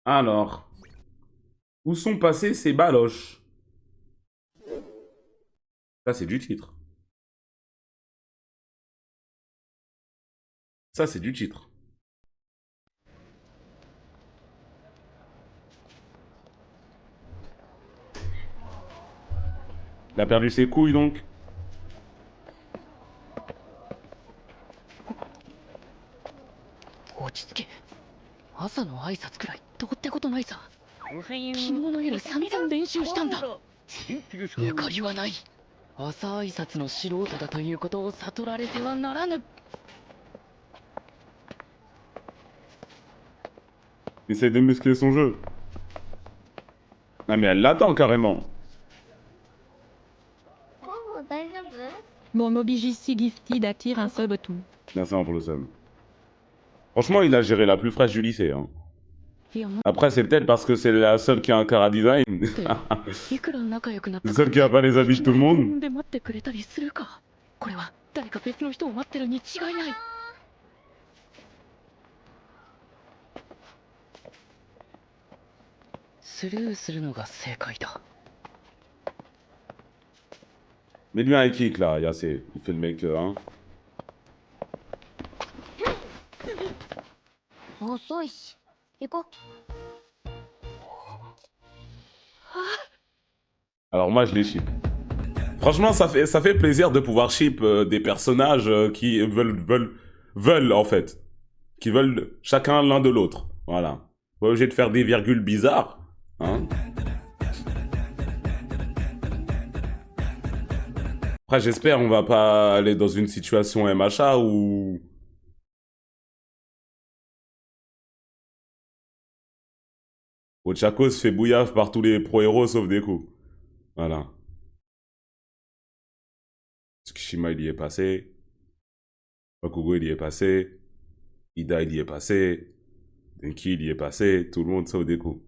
Alors, où sont passés ces baloches? Ça, c'est du titre. Ça, c'est du titre. Il a perdu ses couilles, donc. 落ち着け。朝の挨拶くらいどうってことないさ。昨日の夜散々練習したんだ。抜かりはない。朝挨拶の素人だということを悟られてはならぬ。Il essaie de muscler son jeu. Ah, mais elle l'attend carrément. おー、大丈夫？ Mon Mobigissi Gifted attire un sub tout. Merci pour le seum. Franchement, il a géré la plus fraîche du lycée. Hein. Et en Après, c'est peut-être parce que c'est la seule qui a un cara design. いくら仲良くなった C'est celle qui a pas les habits de tout le 呼 monde. んで待ってくれたりするか。これは誰か別の人を待ってるに違いない。スルーするのが正解だ。 Mets-lui un kick là, Yassé. Il fait le mec, hein. 遅いし。行こう。 Alors moi, je les ship. Franchement, ça fait plaisir de pouvoir ship des personnages qui veulent en fait. Qui veulent chacun l'un de l'autre. Voilà. Pas obligé de faire des virgules bizarres. Hein. Après, j'espère on va pas aller dans une situation MHA où... Ochako se fait bouillaf par tous les pro-héros sauf Deku. Voilà. Tsukishima, il y est passé. Bakugo, il y est passé. Ida, il y est passé. Denki, il y est passé. Tout le monde sauf Deku.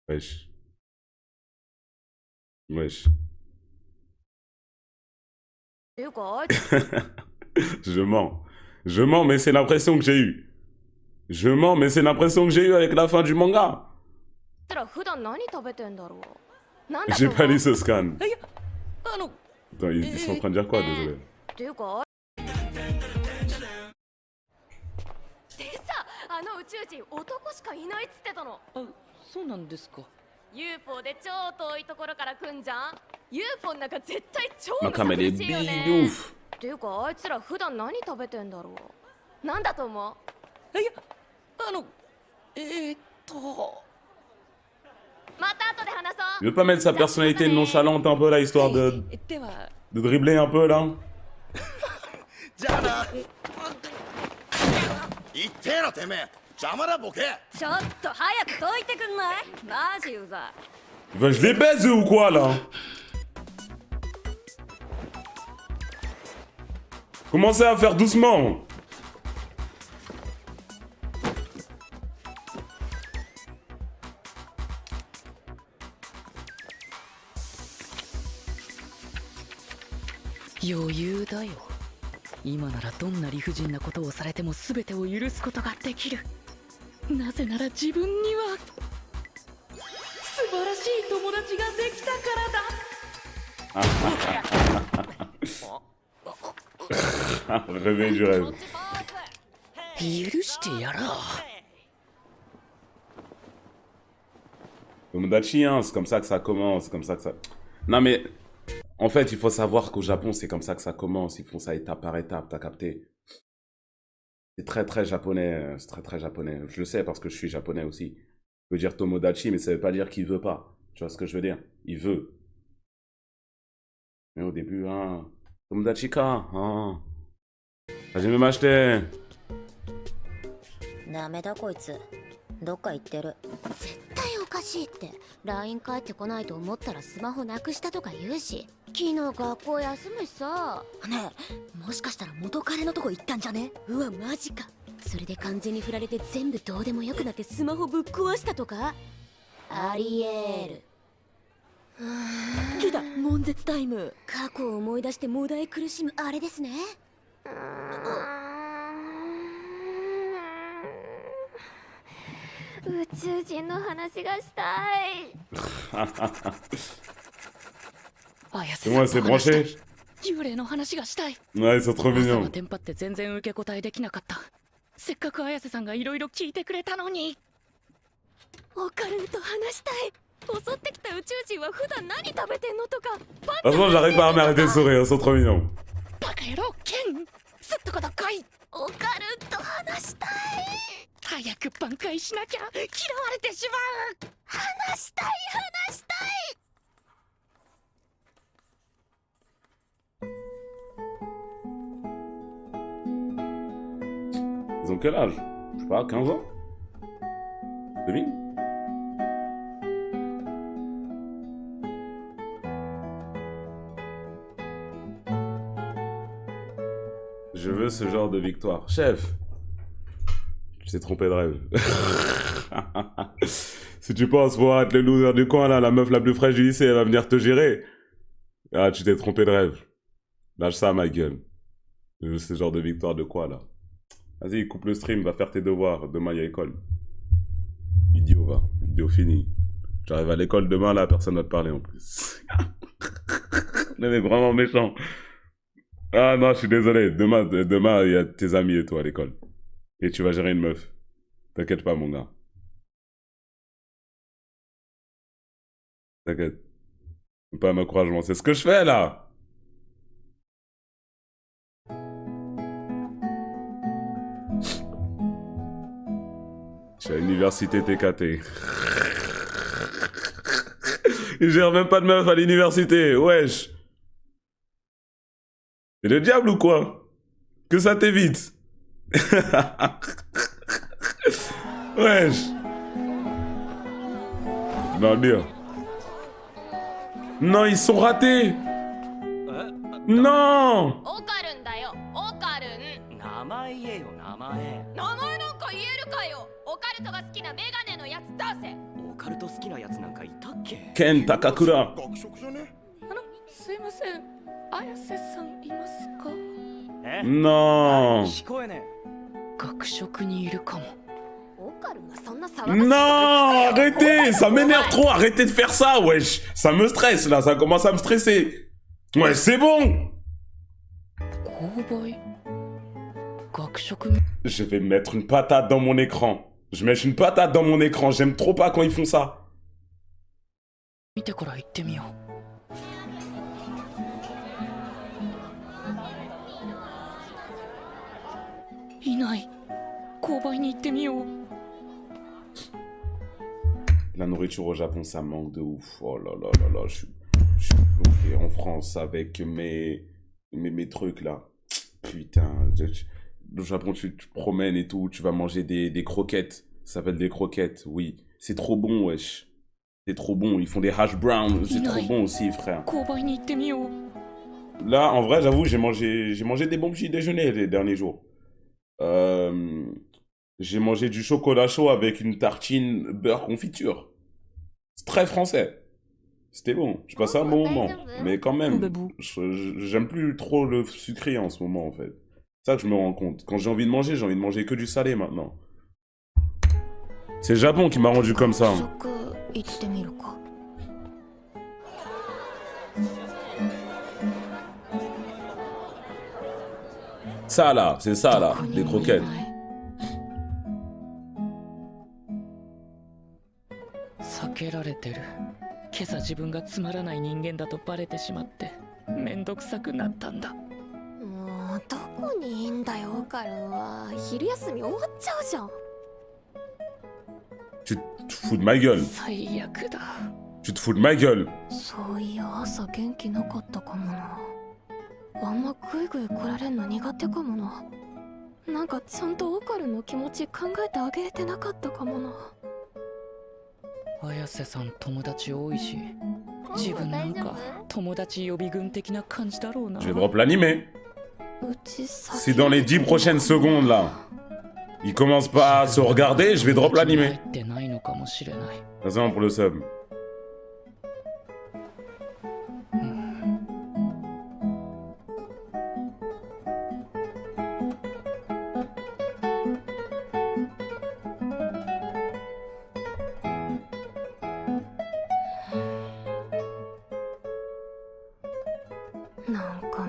Wesh. Wesh. ていうか、あいつ Je mens. Je mens, mais c'est l'impression que j'ai eue. Je mens, mais c'est l'impression que j'ai eue avec la fin du manga. ら普段何食べてんだろう。なんだと J'ai 思 pas う？ lu ce scan. いや、あの、 Attends, ils sont en train de dire quoi, désolé. ていうか、でさ、あの宇宙人男しかいないっつってたの。あ、そうなんですか。 UFO で超遠いところから来んじゃん。 UFO の中絶対超 Ma む cam, さ elle 苦 est しいよ big ね。 ouf. ていうか、あいつら普段何食べてんだろう。なんだと思う？いや、あの、また後で話そう。 Il veut pas mettre sa personnalité nonchalante un peu là, histoire では、 de dribbler un peu là. じゃあな言ってえのてめえ邪魔だボケちょっと早く解いてくんない？マジうざい。 Enfin, je les baise eux, ou quoi là? Commencez à faire doucement. Yoyu 余裕だよ。今ならどんな理不尽なことをされても全てを許すことができる。なぜなら自分には素晴らしい友達ができたからだ。 Réveil du rêve. 許してやらう。 Tomodachi, hein, c'est comme ça que ça commence, c'est comme ça que ça... Non mais, en fait, il faut savoir qu'au Japon, c'est comme ça que ça commence, ils font ça étape par étape, t'as capté? C'est très très japonais, c'est très très japonais. Je le sais parce que je suis japonais aussi. Je veux dire Tomodachi, mais ça veut pas dire qu'il veut pas. Tu vois ce que je veux dire? Il veut. Mais au début, hein... Tomodachi ka, hein... Vas-y me m'acheter. ダメだこいつ。どっか行ってる。絶対おかしいって。 LINE 返ってこないと思ったらスマホなくしたとか言うし。昨日学校休むしさ。ねえ、もしかしたら元彼のとこ行ったんじゃね？うわマジか。それで完全に振られて全部どうでもよくなってスマホぶっ壊したとか？ありえる。来た、悶絶タイム。過去を思い出してもだえ苦しむあれですね。宇宙人の話がしたい。綾 C'est 瀬 moi, さ c'est んと話したい branché. 幽霊の話がしたい。 Ouais, ils sont trop 朝は mignons. テンパって全然受け答えできなかった。せっかく綾瀬さんがいろいろ聞いてくれたのに。オカルンと話したい。襲ってきた宇宙人は普段何食べてんのとか。 Franchement, j'arrive pas à m'arrêter de sourire, ils sont trop mignons. バカ野郎ケン、すっとこどっこい。オカルンと話したい。早く挽回しなきゃ嫌われてしまう。話したい話したい。 Ils ont quel âge? Je sais pas, 15 ans? Devine? Je veux ce genre de victoire. Chef! Tu t'es trompé de rêve. Si tu penses pouvoir être le loser du coin là, la meuf la plus fraîche du lycée, elle va venir te gérer. Ah, tu t'es trompé de rêve. Lâche ça, ma gueule. Je veux ce genre de victoire de quoi là? Vas-y, coupe le stream, va faire tes devoirs. Demain, il y a école. Idiot, va. Idiot fini. J'arrive à l'école demain, là, personne va te parler en plus. Le mec vraiment méchant. Ah non, je suis désolé. Demain, il y a tes amis et toi à l'école. Et tu vas gérer une meuf. T'inquiète pas, mon gars. T'inquiète. Pas un encouragement. C'est ce que je fais, là. Je suis à l'université TKT. Il gère même pas de meuf à l'université, wesh. C'est le diable ou quoi? Que ça t'évite. Wesh. Non, dire. Non, ils sont ratés. Non. オカルンだよ。オカルン。名前言えよ名前。名前なんか言えるかよ。オカルトが好きなメガネのやつ出せ。オカルト好きなやつなんかいたっけ？ Ken Takakura. 学食じゃね？すいません、綾瀬さんいますか？え？ Non. 聞こえね学食にいるかも。オカルンがそんな騒がしい。 Non, arrêtez, ça m'énerve trop, arrêtez de faire ça, wesh. Ça me stresse là, ça commence à me stresser. Ouais, c'est bon. 購買学食 Je vais mettre une patate dans mon écran. Je mets une patate dans mon écran, j'aime trop pas quand ils font ça. 見てから行ってみよう。いない。購買に行ってみよう。 La nourriture au Japon, ça manque de ouf. Oh là là là là, je suis bloqué en France avec mes trucs là. Putain, au Japon, tu te promènes et tout, tu vas manger des croquettes. Ça s'appelle des croquettes, oui. C'est trop bon, wesh. C'est trop bon, ils font des hash browns, c'est trop bon aussi, frère. 購買に行ってみよう。 Là, en vrai, j'avoue, j'ai mangé des bons petits déjeuners les derniers jours. J'ai mangé du chocolat chaud avec une tartine beurre confiture. C'est très français. C'était bon. Je passais un bon moment. Mais quand même, Bebou. j'aime plus trop le sucré en ce moment, en fait. C'est ça que je me rends compte. Quand j'ai envie de manger que du salé maintenant. C'est le Japon qui m'a rendu comme ça. 学食行ってみるか。 Ça là, c'est ça là, des croquettes. 避けられてる。今朝自分がつまらない人間だとバレてしまってめんどくさくなったんだ。もうどこにいいんだよオカルンは。昼休み終わっちゃうじゃん。 Tu te fous de ma gueule. 最悪だ。 Tu te fous de ma gueule. そういや朝元気なかったかもな。あんまグイグイ来られんの苦手かもな。なんかちゃんとオカルンの気持ち考えてあげれてなかったかもな。綾瀬さん友達多いし、自分なんか友達予備軍的な感じだろうな。 Je vais drop l'animé. うち先 Si dans les 10 prochaines secondes là, ils commencent pas à se regarder, je vais drop 入 l'animé. ってないのかもしれない。 Attention pour le sub.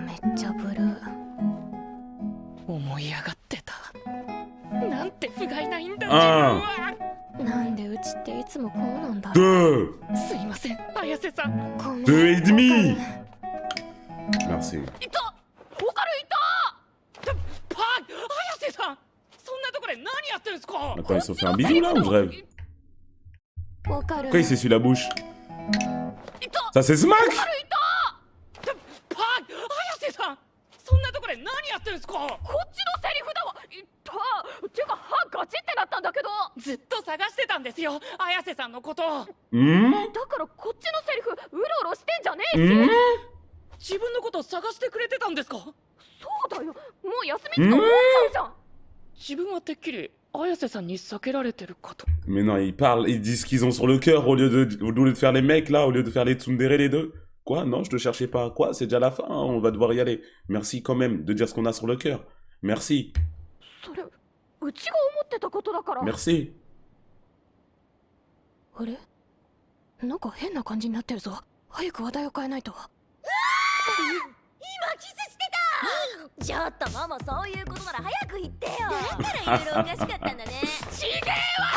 めっちゃブルー。思い上がってた。なんて不甲斐ないんだ、 Un, なんでうちっていつもこうなんだろ deux, 自分は。すいません、綾瀬さん。う。ごめん。 deux et demi. Merci. いた、オカルいた。パー、綾瀬さん、そんなところで何やってるんですか。 Attends, ils se sont fait un bisou là ou je rêve? わかる。 Pourquoi il s'essuie la bouche? いた。 Ça c'est Smack? パー、綾瀬さん、そんなところで何やってるんですか。こっちのセリフだわ。いったてか歯ガチってなったんだけど。ずっと探してたんですよ、綾瀬さんのこと。 Hmm? だからこっちのセリフうろうろしてんじゃねえし。 Hmm? 自分のこと探してくれてたんですか。そうだよ、もう休みつか終わっちゃうじゃん。自分はてっきり綾瀬さんに避けられてるかと。 Mais non, ils parlent, ils disent ce qu'ils ont sur le cœur au lieu de faire les mecs là, au lieu de faire les tsundere les deux. Quoi? Non, je te cherchais pas. Quoi? C'est déjà la fin, hein, on va devoir y aller. Merci quand même de dire ce qu'on a sur le cœur. Merci. それうちが思ってたことだから。 Merci. あれなんか変な感じになってるぞ。早く話題を変えないと。今キスしてた。ちょっとママ、そういうことなら早く言ってよ。だからいろいろおかしかったんだね。ちげえ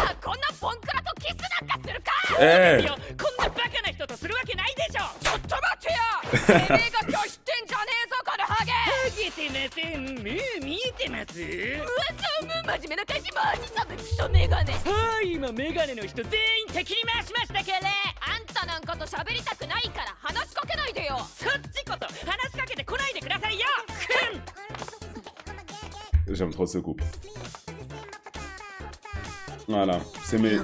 わ、こんなボンクラとキスなんかするか。ええこんなバカな人とするわけないでしょ。ちょっと待ってよ。てめえが拒否ってんじゃねえぞ、このハゲ。ハゲてません、目見えてます。真面目な返しマジさめクソメガネ。はい、今メガネの人全員敵に回しましたから。あんたなんかと喋りたくないから話しかけないでよ。そっちこそ話しかけてこないでくださいよ。 J'aime trop ce couple. Voilà, c'est mes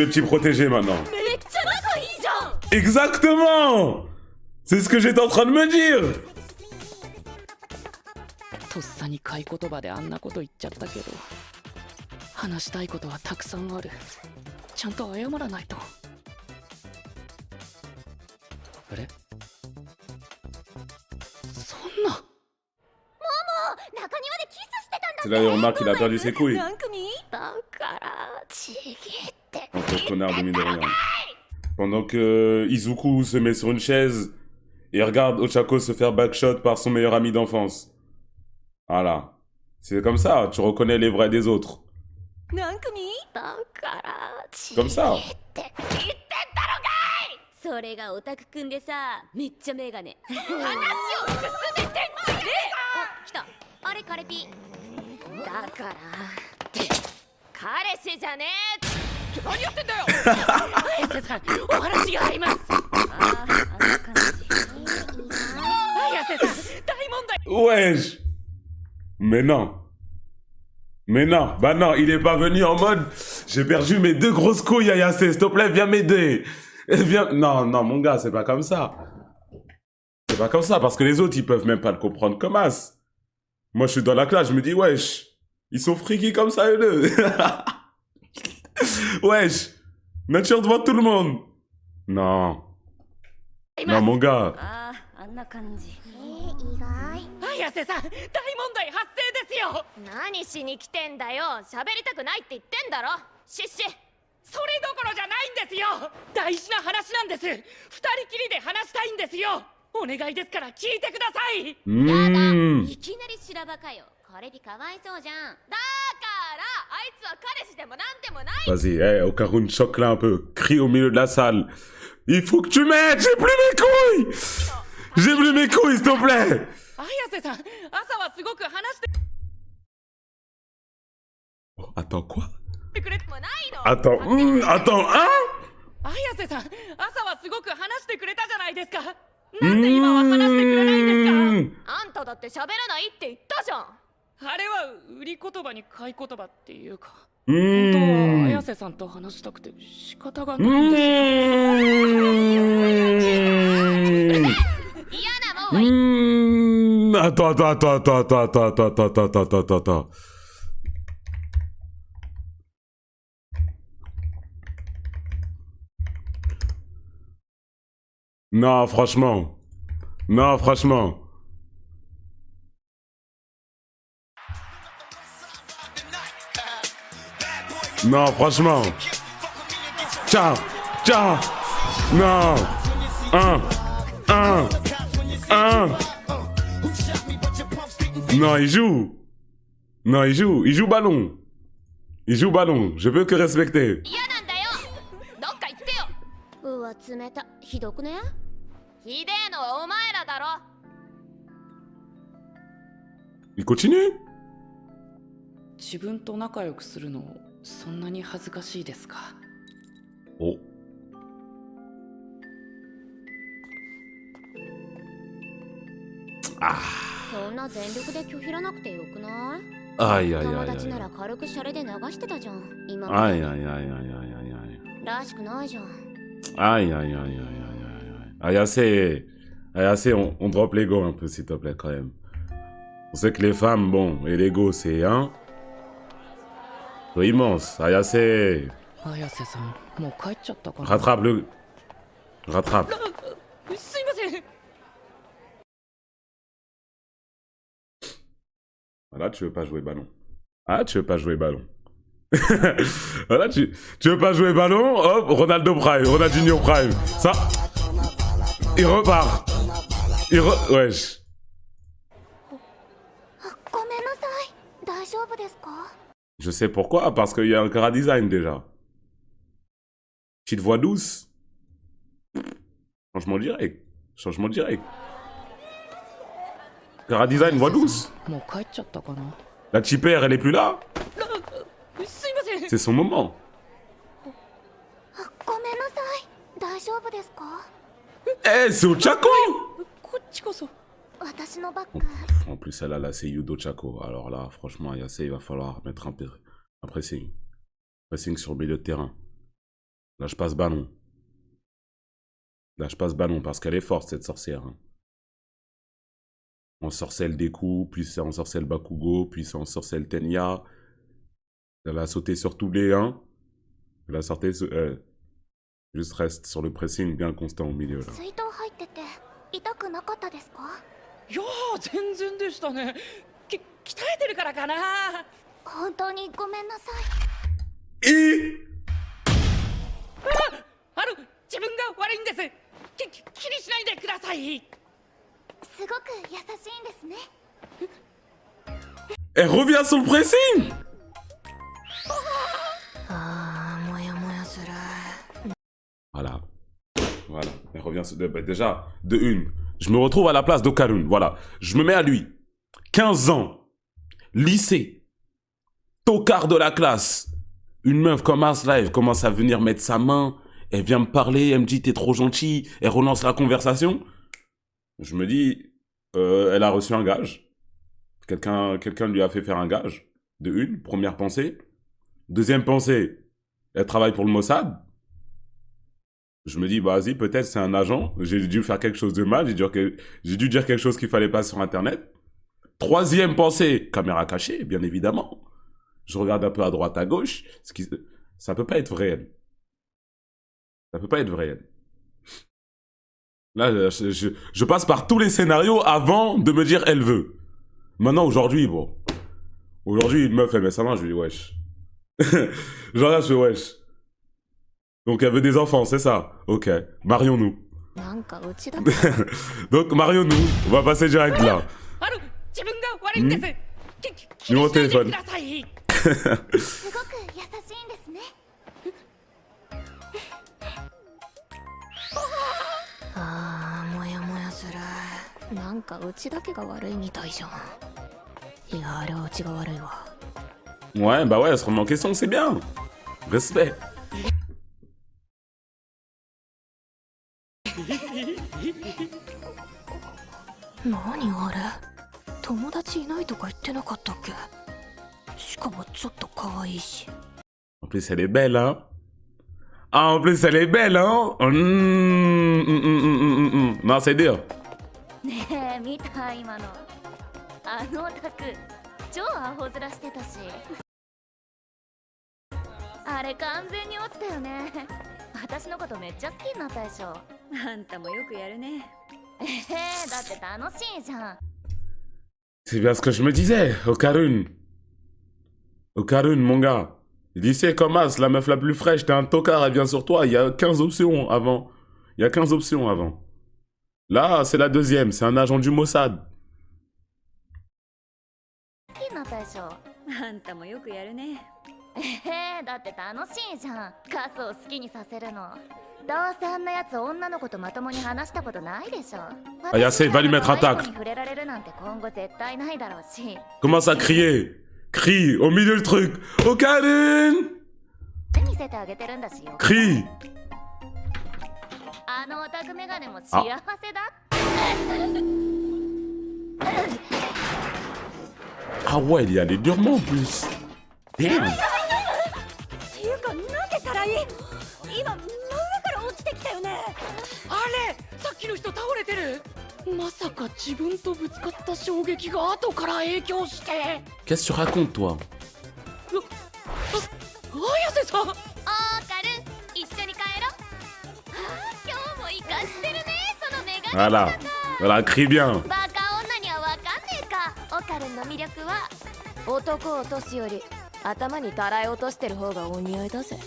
petits protégés maintenant. めっちゃ仲いいじゃん。 Exactement! C'est ce que j'étais en train de me dire! とっさに買い言葉であんなこと言っちゃったけど、話したいことはたくさんある。ちゃんと謝らないと。あれ、そんな。中庭でキスしてたんだ。 C'est là, il remarque qu'il a perdu ses couilles. 何組だからちぎって。 Entre connard de mine de rien. Pendant que Izuku se met sur une chaise et regarde Ochako se faire backshot par son meilleur ami d'enfance. Voilà. C'est comme ça, tu reconnais les vrais des autres. 何組だからち Comme ça. 言ってんだろがい。それがオタクくんでさ、めっちゃメガネ。話を進めてんじゃねえ。お、来た。あれカレピ。だからって彼氏じゃねえ。何やってんだよ。綾瀬さん、お話があります。ああ、あんな感じ。綾瀬さん、大問題。 Wesh! Mais non. Mais non. Bah non, il est pas venu en mode j'ai perdu mes deux grosses couilles, Ayase, s'il te plaît, viens m'aider. Viens. Non, non, mon gars, c'est pas comme ça. C'est pas comme ça, parce que les autres, ils peuvent même pas le comprendre comme as. Moi, je suis dans la classe, je me dis, wesh, ils sont friki comme ça, eux deux. Wesh, nature devant tout le monde. Non. Non, mon gars. ああ、あんな感じ。意外。綾瀬さん、大問題発生ですよ。何しに来てんだよ。喋りたくないって言ってんだろ。シッシ。それどころじゃないんですよ。大事な話なんです。二人きりで話したいんですよ。お願いですから聞いてください。 Mmh. いきなり修羅場かよ。これでかわいそうじゃん。だからあいつは彼氏でもなんでもない。 Vas-y, hey, Okarun, choque-la un peu. Crie au milieu de la salle. Il faut que tu m'aides, j'ai plus mes couilles! J'ai plus mes couilles, s'il te plaît! 綾瀬さん、朝はすごく話して Oh, attends, quoi? くれてもないの。 Attends, attends, hein? 綾瀬さん、朝はすごく話してくれたじゃないですか。なんで今は話してくれないんですか。あんただって喋らないって言ったじゃん。あれは売り言葉に買い言葉っていうか、本当は綾瀬さんと話したくて仕方がないんですよ。嫌なもんは Attends. Non, franchement. Non, franchement. Non, franchement. Ciao. Ciao. Non. Un. Non, il joue. Non, il joue. Il joue ballon. Il joue ballon. Je peux que respecter. 嫌なんだよどっか行ってようわ冷たひどくねひでえのはお前らだろ Il continue. 自分と仲良くするのそんなに恥ずかしいですか Oh. Ah. そんな全力で拒否らなくてよくない Aïe, aïe, 友 aïe, 達な aïe. ら軽くシャレで流してたじゃん今ま Aïe, で aïe, aïe, aïe, aïe, aïe, aïe. らしくないじゃん Aïe, aïe, aïe, aïe, aïe, aïe. Ayase, on drop l'ego un peu, s'il te plaît, quand même. On sait que les femmes, bon, et l'ego, c'est un... C'est immense. Ayase, 綾瀬さんもう帰っちゃったかな rattrape le... Rattrape. すいません Voilà, tu veux pas jouer ballon. Ah, tu veux pas jouer ballon. Voilà, tu veux pas jouer ballon, hop, Ronaldo Prime, Ronaldinho Prime. Ça, il repart. Wesh. ごめんなさい大丈夫ですか Je sais pourquoi, parce qu'il y a un Cara Design déjà. Petite voix douce. Changement direct. Changement direct. Cara Design, voix douce. もう帰っちゃったかな La chipère, elle est plus là. すいません C'est son moment. ごめんなさい大丈夫ですか Eh, c'est au Chaco. こっちこそ私のバッグ En plus, elle a la Seiyu do Chaco. Alors là, franchement, Ayase, il va falloir mettre un pressing. Pressing sur le milieu de terrain. Là, je passe ballon. Là, je passe ballon parce qu'elle est forte, cette sorcière. Hein. En sorcelle Deku, puis c'est en sorcelle Bakugo, puis c'est en sorcelle Tenya. Elle a sauté sur tous les 1. Elle a sorti... juste reste sur le pressing bien constant au milieu, là. 水筒入ってて痛くなかったですかいやー全然でしたね鍛えてるからかな本当にごめんなさい Et... 自分が悪いんです気にしないでくださいすごく優しいんですね Elle revient sur le pressing. ああもやもやする Voilà. Voilà. Elle revient sur... bah, déjà, de une, je me retrouve à la place d'Okarun. Voilà. Je me mets à lui. 15 ans. Lycée. Tocard de la classe. Une meuf comme Live commence à venir mettre sa main. Elle vient me parler. Elle me dit, t'es trop gentil. Elle relance la conversation. Je me dis, elle a reçu un gage. Quelqu'un lui a fait faire un gage. De une, première pensée. Deuxième pensée, elle travaille pour le Mossad. Je me dis, bah, vas-y, peut-être c'est un agent. J'ai dû faire quelque chose de mal. J'ai dû dire quelque chose qu'il fallait pas sur Internet. Troisième pensée, caméra cachée, bien évidemment. Je regarde un peu à droite, à gauche. Ça peut pas être vrai, elle. Ça peut pas être vrai, elle. Là, je passe par tous les scénarios avant de me dire, elle veut. Maintenant, aujourd'hui, bon. Aujourd'hui, une meuf, elle met sa main, je lui dis, wesh. Genre là, je fais, wesh. Donc elle veut des enfants, c'est ça. Ok, marions-nous. なんかうちだけ Donc marions-nous. On va passer direct là. 自分が悪いんです気にしないでくださいすごく優しいんですねああもやもやするなんかうちだけが悪いみたいじゃんいやあれはうちが悪いわ Ouais, bah ouais, elle se remet en question, c'est bien. Respect. 何あれ友達いないとか言ってなかったっけしかもちょっと可愛いし En plus, elle est belle, hein. Ah, en plus, elle est belle, hein. Non, c'est dur. ねえ見た今のあのオタク超アホ面してたしあれ完全に落ちたよね私のことめっちゃ好きになったでしょあんたもよくやるねだって楽しいじゃん C'est bien ce que je me disais, Okarun. Okarun, mon gars. Lycée comme As, la meuf la plus fraîche, t'es un tocard, elle vient sur toi. Il y a 15 options avant. Il y a 15 options avant. Là, c'est la deuxième, c'est un agent du Mossad. ったでしょ。あんたもよくやるね。だって楽しいじゃん、カスを好きにさせるの。どうせあんなやつ女の子とまともに話したことないでしょ。Ah, Yassé, va lui mettre un 私みたいな tacle. 子に触れられるなんて今後絶対ないだろうし。 Commence à crier. Crie au milieu du truc. Oh Karen! 見せてあげてるんだしよ。 Crie. あのオタクメガネも幸せだ。Ah ouais, il y allait durement en plus. Damn. っていうか、なんでたらい今、真上から落ちてきたよね。あれ、さっきの人倒れてる。まさか自分とぶつかった衝撃が後から影響して。 Qu'est-ce que tu racontes, toi? 綾瀬さん。オーカル、一緒に帰ろう。今日も生かしてるね、そのメガネ。 Voilà. Voilà, crie bien. バカ女にはわかんねえか。オカルンの魅力は男を落とすより頭にたらい落としてる方がお似合いだぜ。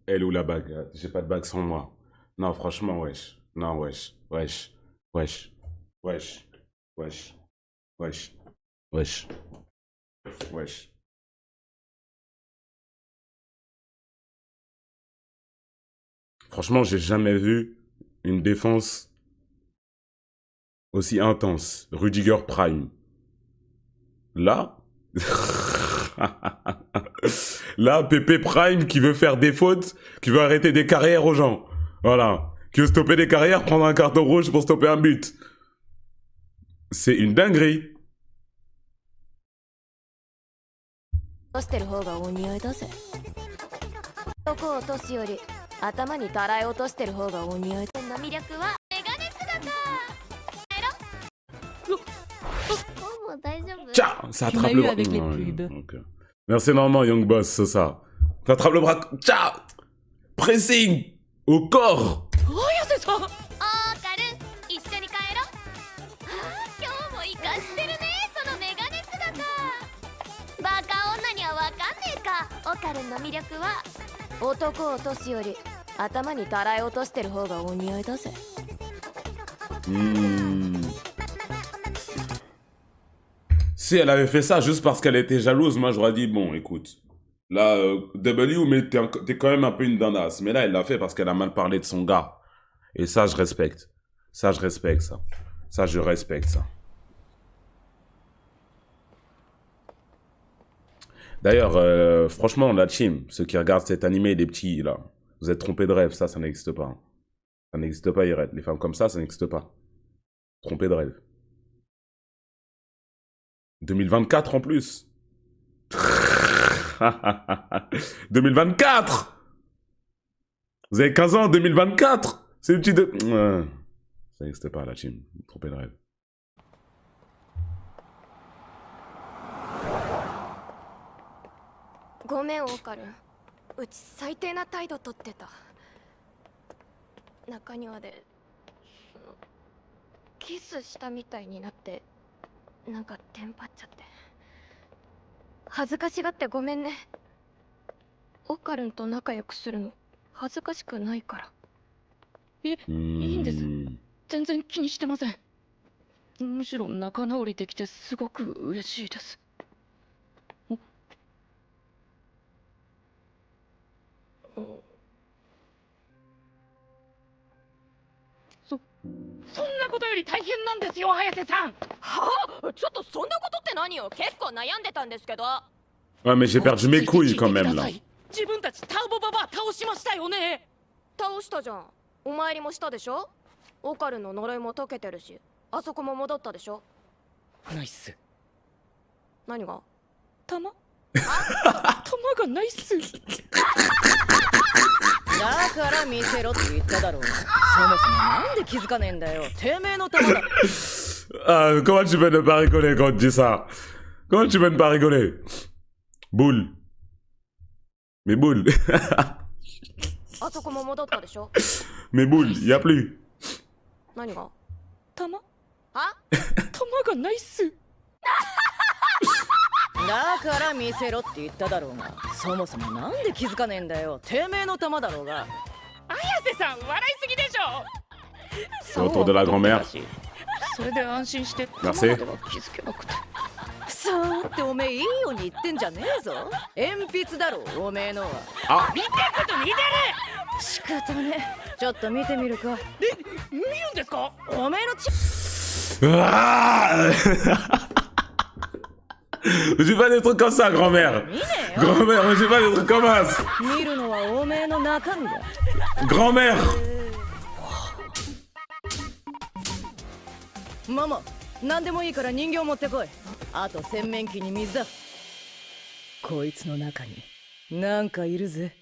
Elle ou la bague? J'ai pas de bague sans moi. Non, franchement, wesh. Non, wesh. Wesh. Wesh. Wesh. Wesh. Wesh. Wesh. Wesh. Franchement, j'ai jamais vu une défense aussi intense. Rudiger Prime. Là, là, Pépé Prime qui veut faire des fautes, qui veut arrêter des carrières aux gens. Voilà. Qui veut stopper des carrières, prendre un carton rouge pour stopper un but. C'est une dinguerie. 落としてる方がお似合いだぜ。男を落とすより頭にたらい落としてる方がお似合い。の魅力はメガネ姿。帰ろ。もう大丈夫。 Tcha, ça Tu m'as attrape eu le bras. avec les Ouais, pubs. ok. Merci énormément, Young Boss, c'est ça. Ça attrape le bras. Tcha, pressing au corps. 綾瀬さん。オーカル、一緒に帰ろう。今日も生かしてるね、そのメガネ姿。バカ女にはわかんねえか。オカルンの魅力は男を落とすより頭にたらい落としてる方がお似合いだぜ。Si elle avait fait ça juste parce qu'elle était jalouse, moi j'aurais dit bon, écoute. Là, W, mais t'es quand même un peu une dandasse. Mais là, elle l'a fait parce qu'elle a mal parlé de son gars. Et ça, je respecte. Ça, je respecte ça. Ça, je respecte ça. D'ailleurs, franchement, la team, ceux qui regardent cet animé, les petits, là, vous êtes trompés de rêve. Ça n'existe pas. Ça n'existe pas, Irène. Les femmes comme ça n'existe pas. Trompés de rêve. 2024 en plus. 2024. Vous avez 15 ans en 2024. C'est une petite... Ça n'existe pas, la team. Trompé de rêve. ごめんオーカルン、うち最低な態度とってた。中庭でキスしたみたいになってなんかテンパっちゃって、恥ずかしがってごめんね。オーカルンと仲良くするの恥ずかしくないから。いいんです。全然気にしてません。むしろ仲直りできてすごく嬉しいです。そんなことより大変なんですよ、綾瀬さん。はあ、ちょっとそんなことって何よ。結構悩んでたんですけど。 Ouais, mais j'ai perdu mes couilles quand même, là. 自分たちターボババア倒しましたよね。倒したじゃん。お参りもしたでしょ。オカルンの呪いも解けてるし、あそこも戻ったでしょ。ナイス。何が？弾？弾がないっす。だから見せろって言っただろう。そもそもなんで気づかねえんだよ。てめえの弾だ。Ah, comment tu peux ne pas rigoler quand tu dis ça? Comment tu peux ne pas rigoler? Boule. Mais boule. あそこも戻ったでしょ。 Mais boule, y a plus. 何が？弾？あ？弾がないっす。だだから見せろって言っただろうが、そもそもなんで気づかねえんだよ。てめえの玉だろうが。綾瀬さん笑いすぎでしょ。 C'est autour de la grand-mère. それで安心して玉 Merci. までは気づけなくて。そうっておめえいいように言ってんじゃねえぞ。鉛筆だろおめえのは。あ見てこと似てる。仕方ねえ。ちょっと見てみるか。見るんですか。おめえのAh Je dis pas des trucs comme ça, grand-mère. 見ねえよ。 Grand-mère, je dis pas des trucs comme ça. 見るのはおめえの中身だ。 Grand-mère. ママ、何でもいいから人形持ってこい。あと洗面器に水だ。こいつの中になんかいるぜ。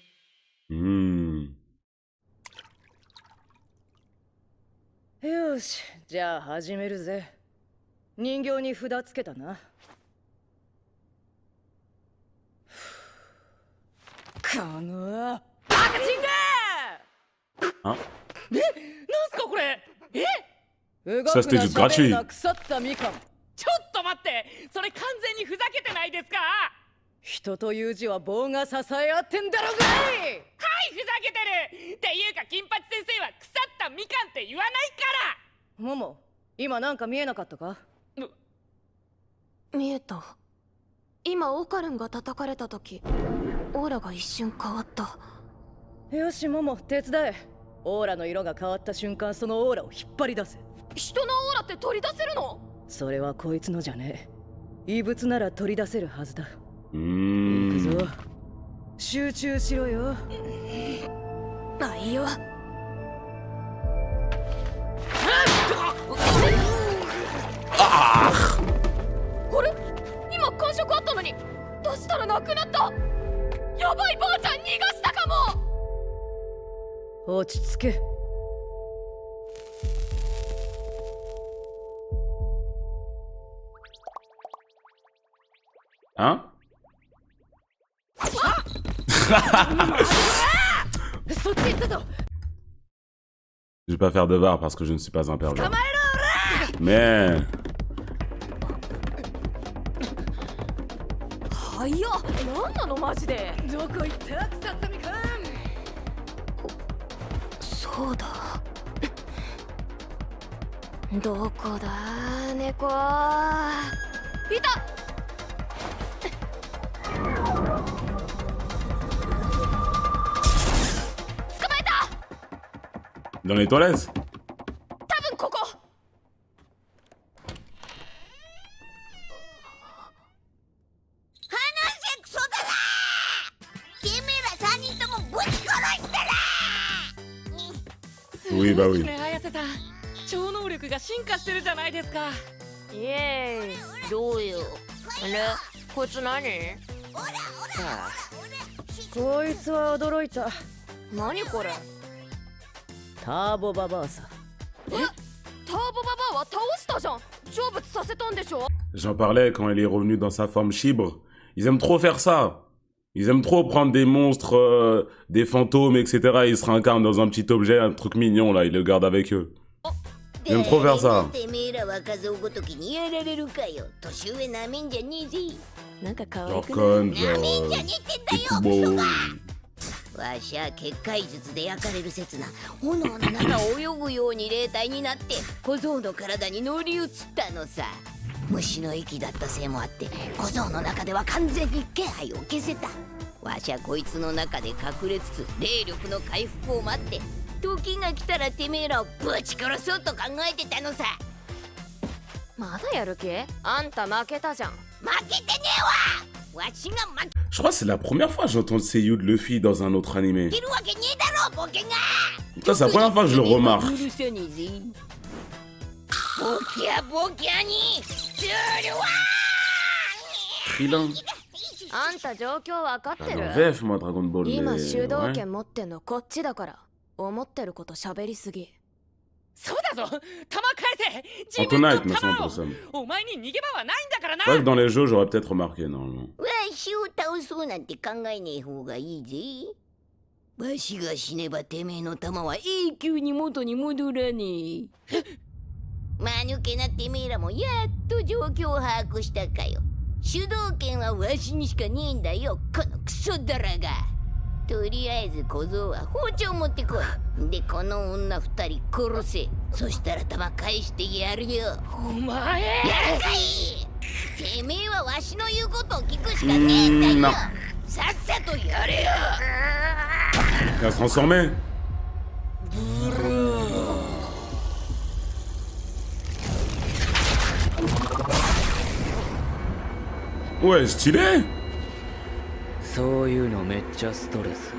よし、じゃあ始めるぜ。人形に札つけたな。このバカチンあなんすかこれ。動く Ça, c'était な du 喋る gratuit. な腐ったみかん。ちょっと待って、それ完全にふざけてないですか。人という字は棒が支え合ってんだろうがい。はい、ふざけてるっていうか、金八先生は腐ったみかんって言わないかモモ、今なんか見えなかったか。見えた。今オカルンが叩かれた時オーラが一瞬変わった。よしモモ、手伝え。オーラの色が変わった瞬間、そのオーラを引っ張り出せ。人のオーラって取り出せるの？それはこいつのじゃねえ。異物なら取り出せるはずだ。行くぞ。集中しろよ。あ、いいよ。あれ？今感触あったのに出したらなくなった。やばい、ばあちゃん逃がしたかも。落ち着け。Hein? そっち行ったぞ。 Je vais pas faire de var parce que je ne suis pas un pervers. Mais はいや、なんなのマジで。どこ行った腐ったみかん。そうだ。どこだ猫。いた。 dans les toilettes? 多分ここ。話クソだな。てめえら3人ともぶち殺したら。 Oui, bah oui. 綾瀬さん、超能力が進化してるじゃないですか。イエーイ。どうよ。あれ、こいつ何？さあ、こいつは驚いた。何これ？ターボババアさ。ターボババアは倒したじゃん。成仏させたんでしょ。 J'en parlais quand il est revenu dans sa forme chibre. Ils aiment trop faire ça. Ils aiment trop prendre des monstres, des fantômes, etc. Ils se réincarnent dans un petit objet, un truc mignon là, ils le gardent avec eux. Ils aiment trop faire ça. てめえら若造ごときにやられるかよ。年上なめんじゃねえぜ。なんか可愛 Genre くない？ con, なめん genre じゃねえってんだ des よ。 tout beaux. わしゃ結界術で焼かれる刹那、炎の中を泳ぐように霊体になって小僧の体に乗り移ったのさ。虫の息だったせいもあって小僧の中では完全に気配を消せた。わしゃこいつの中で隠れつつ霊力の回復を待って、時が来たらてめえらをぶち殺そうと考えてたのさ。まだやる気？あんた負けたじゃん。負けてねえわ。わしが負け Je crois que c'est la première fois que j'entends le seiyuu de Luffy dans un autre animé. るわけねえだろボケが。 Ça, c'est la première fois que je le remarque. 許さねえぜ。ボキャにするわ。 Krillin. あんた状況わかっ Ah, て dans る？ VF, moi, Dragon Ball. 今 Mais... 主導 ouais. 権持ってんのこっちだから、思ってること喋りすぎ。そうだぞ、弾返せ。 Antonite, me semble, pour ça. お前に逃げ場はないんだからな。 C'est vrai que dans les jeux, j'aurais peut-être remarqué, normalement. わしを倒そうなんて考えねえ方がいいぜ。わしが死ねばてめえの弾は永久に元に戻らねえ。間抜けなてめえらもやっと状況を把握したかよ。主導権はわしにしかねえんだよ、このクソダラが。とりあえず小僧は包丁持ってこい。でこの女二人殺せ。そしたら弾返してやるよ。お前やるかい。てめえはわしの言うことを聞くしかねえんだよ。さっさとやれよ。 Il va se transformer. Ouais, stylé. そういうのめっちゃストレス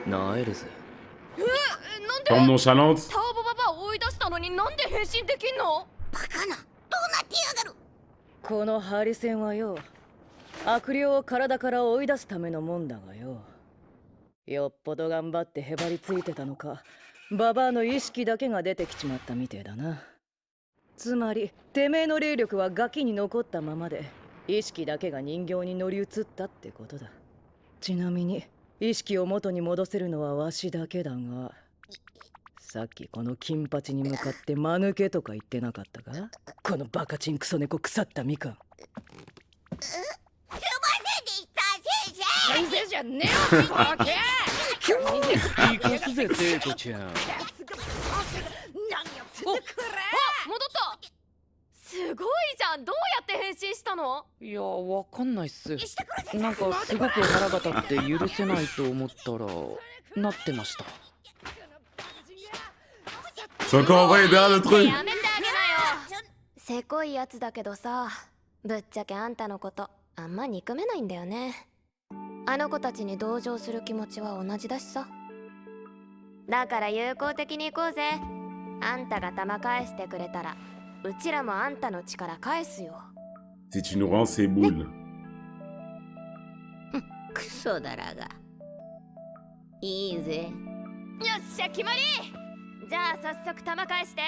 なえるぜ。Forme nonchalante. タオボババを追い出したのになんで変身できんの？バカな、どうなってやがる。このハリセンはよ、悪霊を体から追い出すためのもんだがよ、よっぽど頑張ってへばりついてたのか、ババアの意識だけが出てきちまったみてえだな。つまりてめえの霊力はガキに残ったままで、意識だけが人形に乗り移ったってことだ。ちなみに意識を元に戻せるのはわしだけだが、さっきこの金八に向かって間抜けとか言ってなかったか？このバカチンクソ猫腐ったみかん。すいませんでした、先生。先生じゃねえよ、バカ！行かすぜ生徒ちゃん。何やってんだこれ。あ、戻った。すごいじゃん。どうやって変身したの？いや、わかんないっす。なんかすごく腹が立って許せないと思ったらなってました。 C'est encore vrai derrière le truc. やめてあげなよ。せこいやつだけどさ、ぶっちゃけあんたのことあんま憎めないんだよね。あの子たちに同情する気持ちは同じだしさ。だから友好的に行こうぜ。あんたが弾返してくれたらうちらもあんたの力返すよ。 Si tu nous rends ces boules. クソだらが。いいぜ。よっしゃ決まり。じゃあ早速弾返して。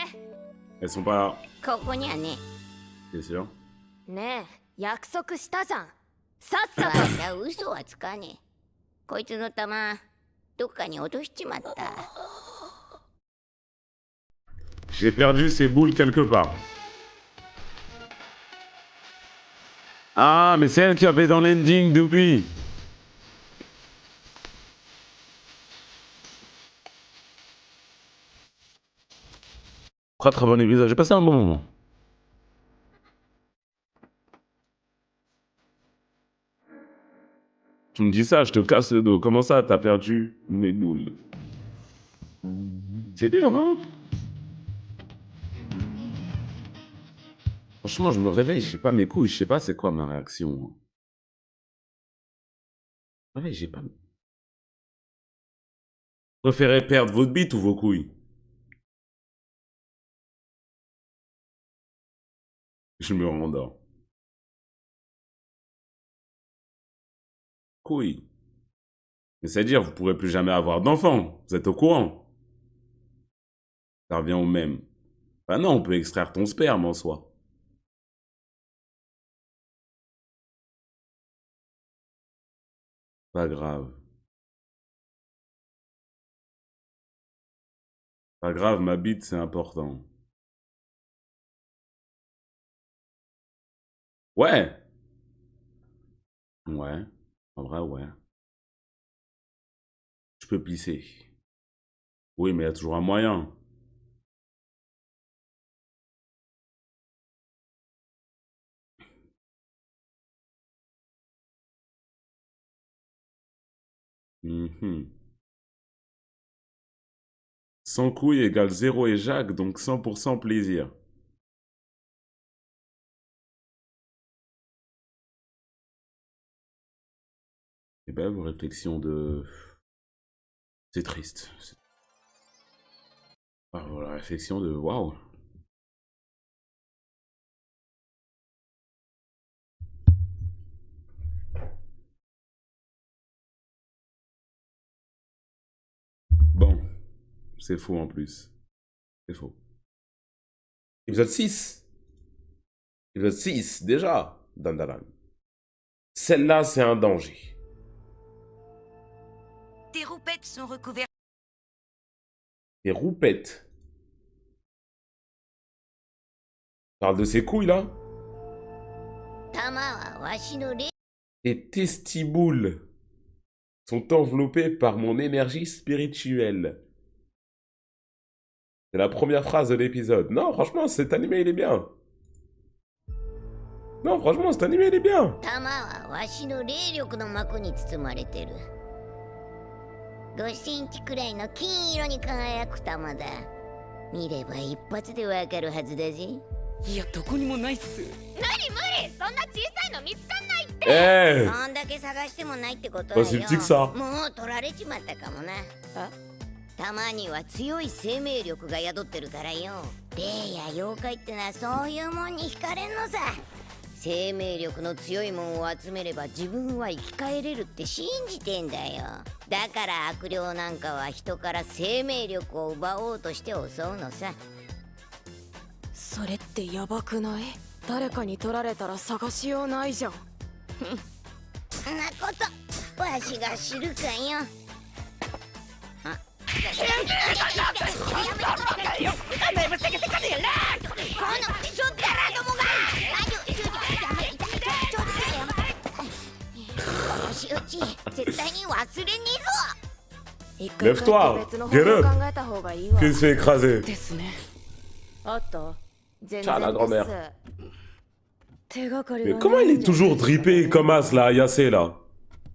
Elles sont pas. ここにはね。 T'es sûr? ねえ、約束したじゃん。さっさわしゃ嘘はつかねえ。こいつの弾どっかに落としちまった。 J'ai perdu ces boules quelque part. Ah, mais c'est elle qui avait dans l'ending depuis. Très très bon épisode, j'ai passé un bon moment. Tu me dis ça, je te casse le dos. Comment ça, t'as perdu mes boules? C'est dur, hein? Franchement, je me réveille, je sais pas mes couilles, je sais pas c'est quoi ma réaction. Ouais, j'ai pas... Préférez perdre votre bite ou vos couilles? Je me rendors. Couilles. Mais c'est-à-dire, vous pourrez plus jamais avoir d'enfants. Vous êtes au courant? Ça revient au même. Bah non, on peut extraire ton sperme en soi. Pas grave. Pas grave, ma bite, c'est important. Ouais. Ouais. En vrai, ouais. Je peux pisser. Oui, mais il y a toujours un moyen. Mhm. 100 couilles égale 0 et Jacques, donc 100% plaisir. Et ben, vos réflexions de... C'est triste. Ah, voilà, réflexion de... Waouh. Bon. C'est faux en plus. C'est faux. Épisode 6. Épisode 6, déjà. Dandalan. Celle-là, c'est un danger. Tes roupettes sont recouvertes. Des roupettes. Parle de ses couilles, là. Tes testiboules sont enveloppés par mon énergie spirituelle. C'est la première phrase de l'épisode. Non, franchement, cet animé, il est bien. Non, franchement, cet animé, il est bien. 5センチくらいの金色に輝く玉だ。見れば一発でわかるはずだぜ。いやどこにもないっす。無理無理、そんな小さいの見つかんないって。Eh! そんだけ探してもないってことは Bah, c'est よ。 petit que ça. もう取られちまったかもな。玉には強い生命力が宿ってるからよ。霊や妖怪ってのはそういうもんに惹かれんのさ。生命力の強いもんを集めれば自分は生き返れるって信じてんだよ。だから悪霊なんかは人から生命力を奪おうとして襲うのさ。それってヤバくない？誰かに取られたら探しようないじゃん。そんなことわしが知るかよ。あ、Lève-toi, get up. Qui se fait écraser? ですね。あった？ Tiens, la grand-mère. 手がかり Mais は comment ない il ん est じゃない toujours drippé comme as là, Yacé là?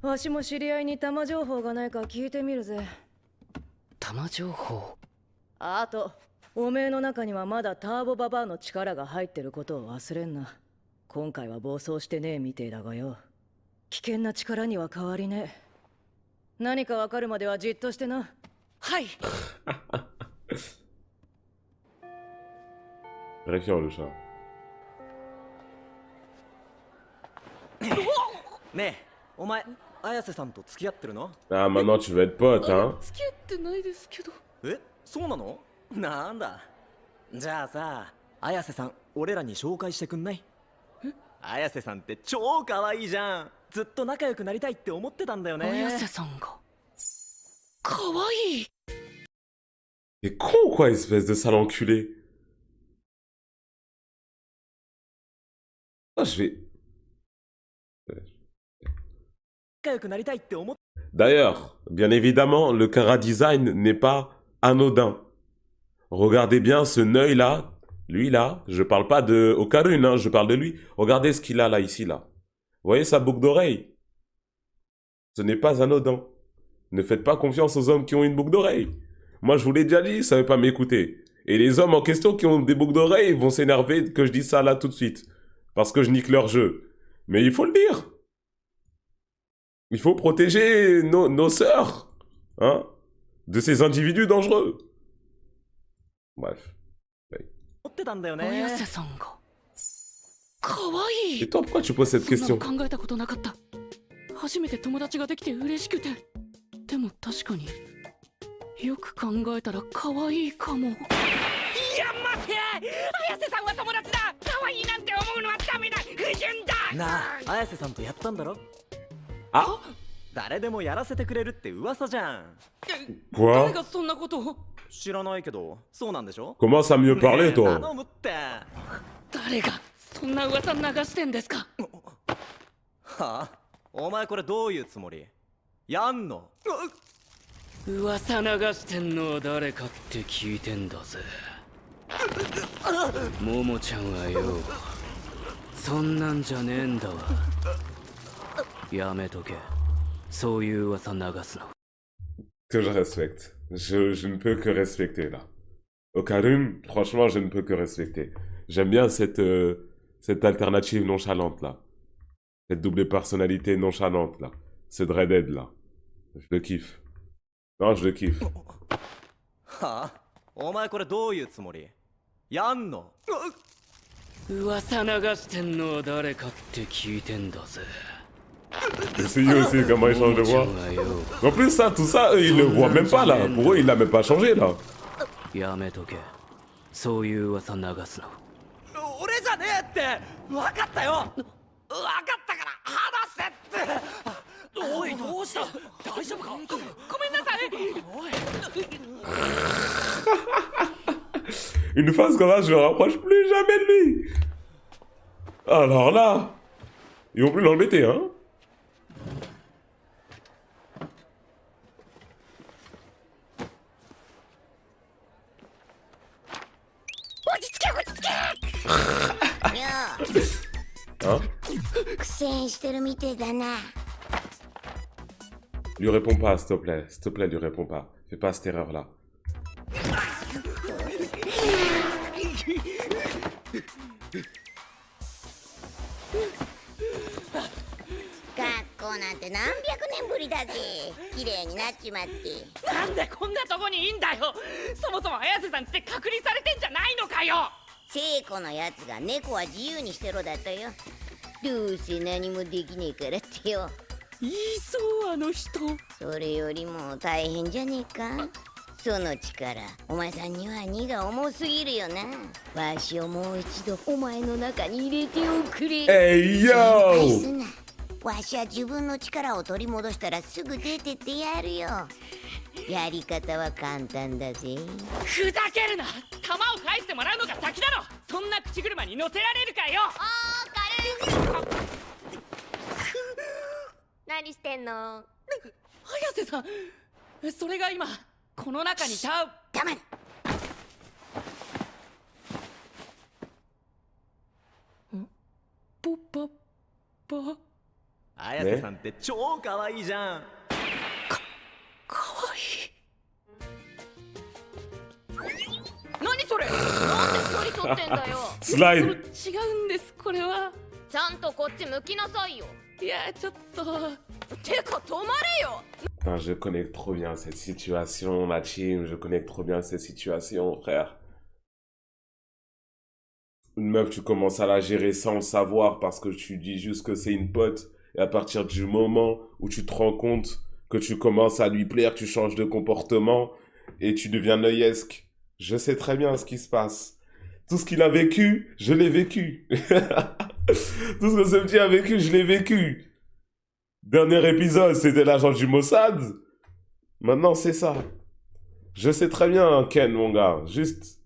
わしも知り合いに玉情報がないか聞いてみるぜ。玉情報。あと、おめえの中にはまだターボババアの力が入ってることを忘れんな。今回は暴走してねえみてえだがよ。危険な力には変わりねえ。何かわかるまではじっとしてな。はい。 Terrifiant le chat. ねえ、お前、綾瀬さんと付き合ってるの？ Ah, maintenant tu veux être pote, hein? 付き合ってないですけど。え、そうなの？なんだ。じゃあさ、綾瀬さん、俺らに紹介してくんない？え？綾瀬さんって超可愛いじゃん。ずっと仲良くなりたいって思ってたんだよね。綾瀬さんが可愛い。 T'es con ou quoi, espèce de sale enculé? Oh, je vais... D'ailleurs, bien évidemment, le Kara Design n'est pas anodin. Regardez bien ce œil-là, lui là, je parle pas de Okarun, hein, je parle de lui. Regardez ce qu'il a là, ici, là. Vous voyez sa boucle d'oreille? Ce n'est pas anodin. Ne faites pas confiance aux hommes qui ont une boucle d'oreille. Moi, je vous l'ai déjà dit, ça ne veut pas m'écouter. Et les hommes en question qui ont des boucles d'oreilles vont s'énerver que je dise ça là tout de suite. Parce que je nique leur jeu. Mais il faut le dire. Il faut protéger nos sœurs, hein, de ces individus dangereux. Bref. Et toi, pourquoi tu poses cette question? 初めて友達ができて嬉しくて。でも確かによく考えたら可愛いかも。いや待て、綾瀬さんは友達だ。可愛いなんて思うのはダメだ。不純だ。なあ、綾瀬さんとやったんだろ？あ、誰でもやらせてくれるって噂じゃん。誰がそんなことを？知らないけど、そうなんでしょ？ Commence à mieux parler, toi. 頼むって。誰がそんな噂流してんですか？はあ？お前これどういうつもり？やんの？噂流してんのは誰かって聞いてんだぜ。ももちゃんはよ、そんなんじゃねえんだわ。やめとけ、そういう噂流すの。Que je respecte. Je ne peux que respecter là. Okarun, franchement, je ne peux que respecter. J'aime bien cette alternative nonchalante là. Cette double personnalité nonchalante là. Ce dreadhead là. Je le kiffe. Non, je le kiffe. はあ？お前これどういうつもり？やんの？噂流してんのは誰かって聞いてんだぜ。Essayez aussi comment il change de voix. En plus, ça, tout ça, eux, ils le voient même pas là. Pour eux, il l'a même pas changé là. やめとけ、そういう噂流すの。俺じゃねえって分かったよ。分かったから話せって。おい、どうした？大丈夫か？ごめんなさい。 Une phase comme ça, je me rapproche plus jamais de lui. Alors là, Ils vont plus l'embêter, hein. Hein? 苦戦してるみてえだな。 Lui réponds pas, s'il te plaît. S'il te plaît, lui réponds pas. Fais pas cette erreur-là. 学校なんて何百年ぶりだぜ。綺麗になっちまって。なんでこんなとこにいいんだよ。そもそも綾瀬さんって隔離されてんじゃないのかよ。聖子のやつが猫は自由にしてろだったよ。どうせ何もできねえからってよ。言いそうあの人。それよりも大変じゃねえか。その力、お前さんには荷が重すぎるよな。わしをもう一度お前の中に入れておくれ。Hey 心配 yo! すな。わしは自分の力を取り戻したらすぐ出てってやるよ。やり方は簡単だぜ。ふざけるな。弾を返してもらうのが先だろ。そんな口車に乗せられるかよ。何してんの？綾瀬さん、それが今この中にいた。黙れ。ポパ綾瀬さんって超可愛いじゃん。かわいい。何それ。なんで距離取ってんだよ。スライド。違うんです、これは。ちゃんとこっち向きなさいよ。いや、ちょっと。てか止まれよ。 Putain, je connais trop bien cette situation, ma team. Je connais trop bien cette situation, frère. Une meuf, tu commences à la gérer sans le savoir parce que tu dis juste que c'est une pote. Et à partir du moment où tu te rends compte que tu commences à lui plaire, tu changes de comportement et tu deviens noyesque. Je sais très bien ce qui se passe. Tout ce qu'il a vécu, je l'ai vécu. Tout ce que ce petit a vécu, je l'ai vécu. Dernier épisode, c'était l'agent du Mossad. Maintenant, c'est ça. Je sais très bien, Ken, mon gars. Juste...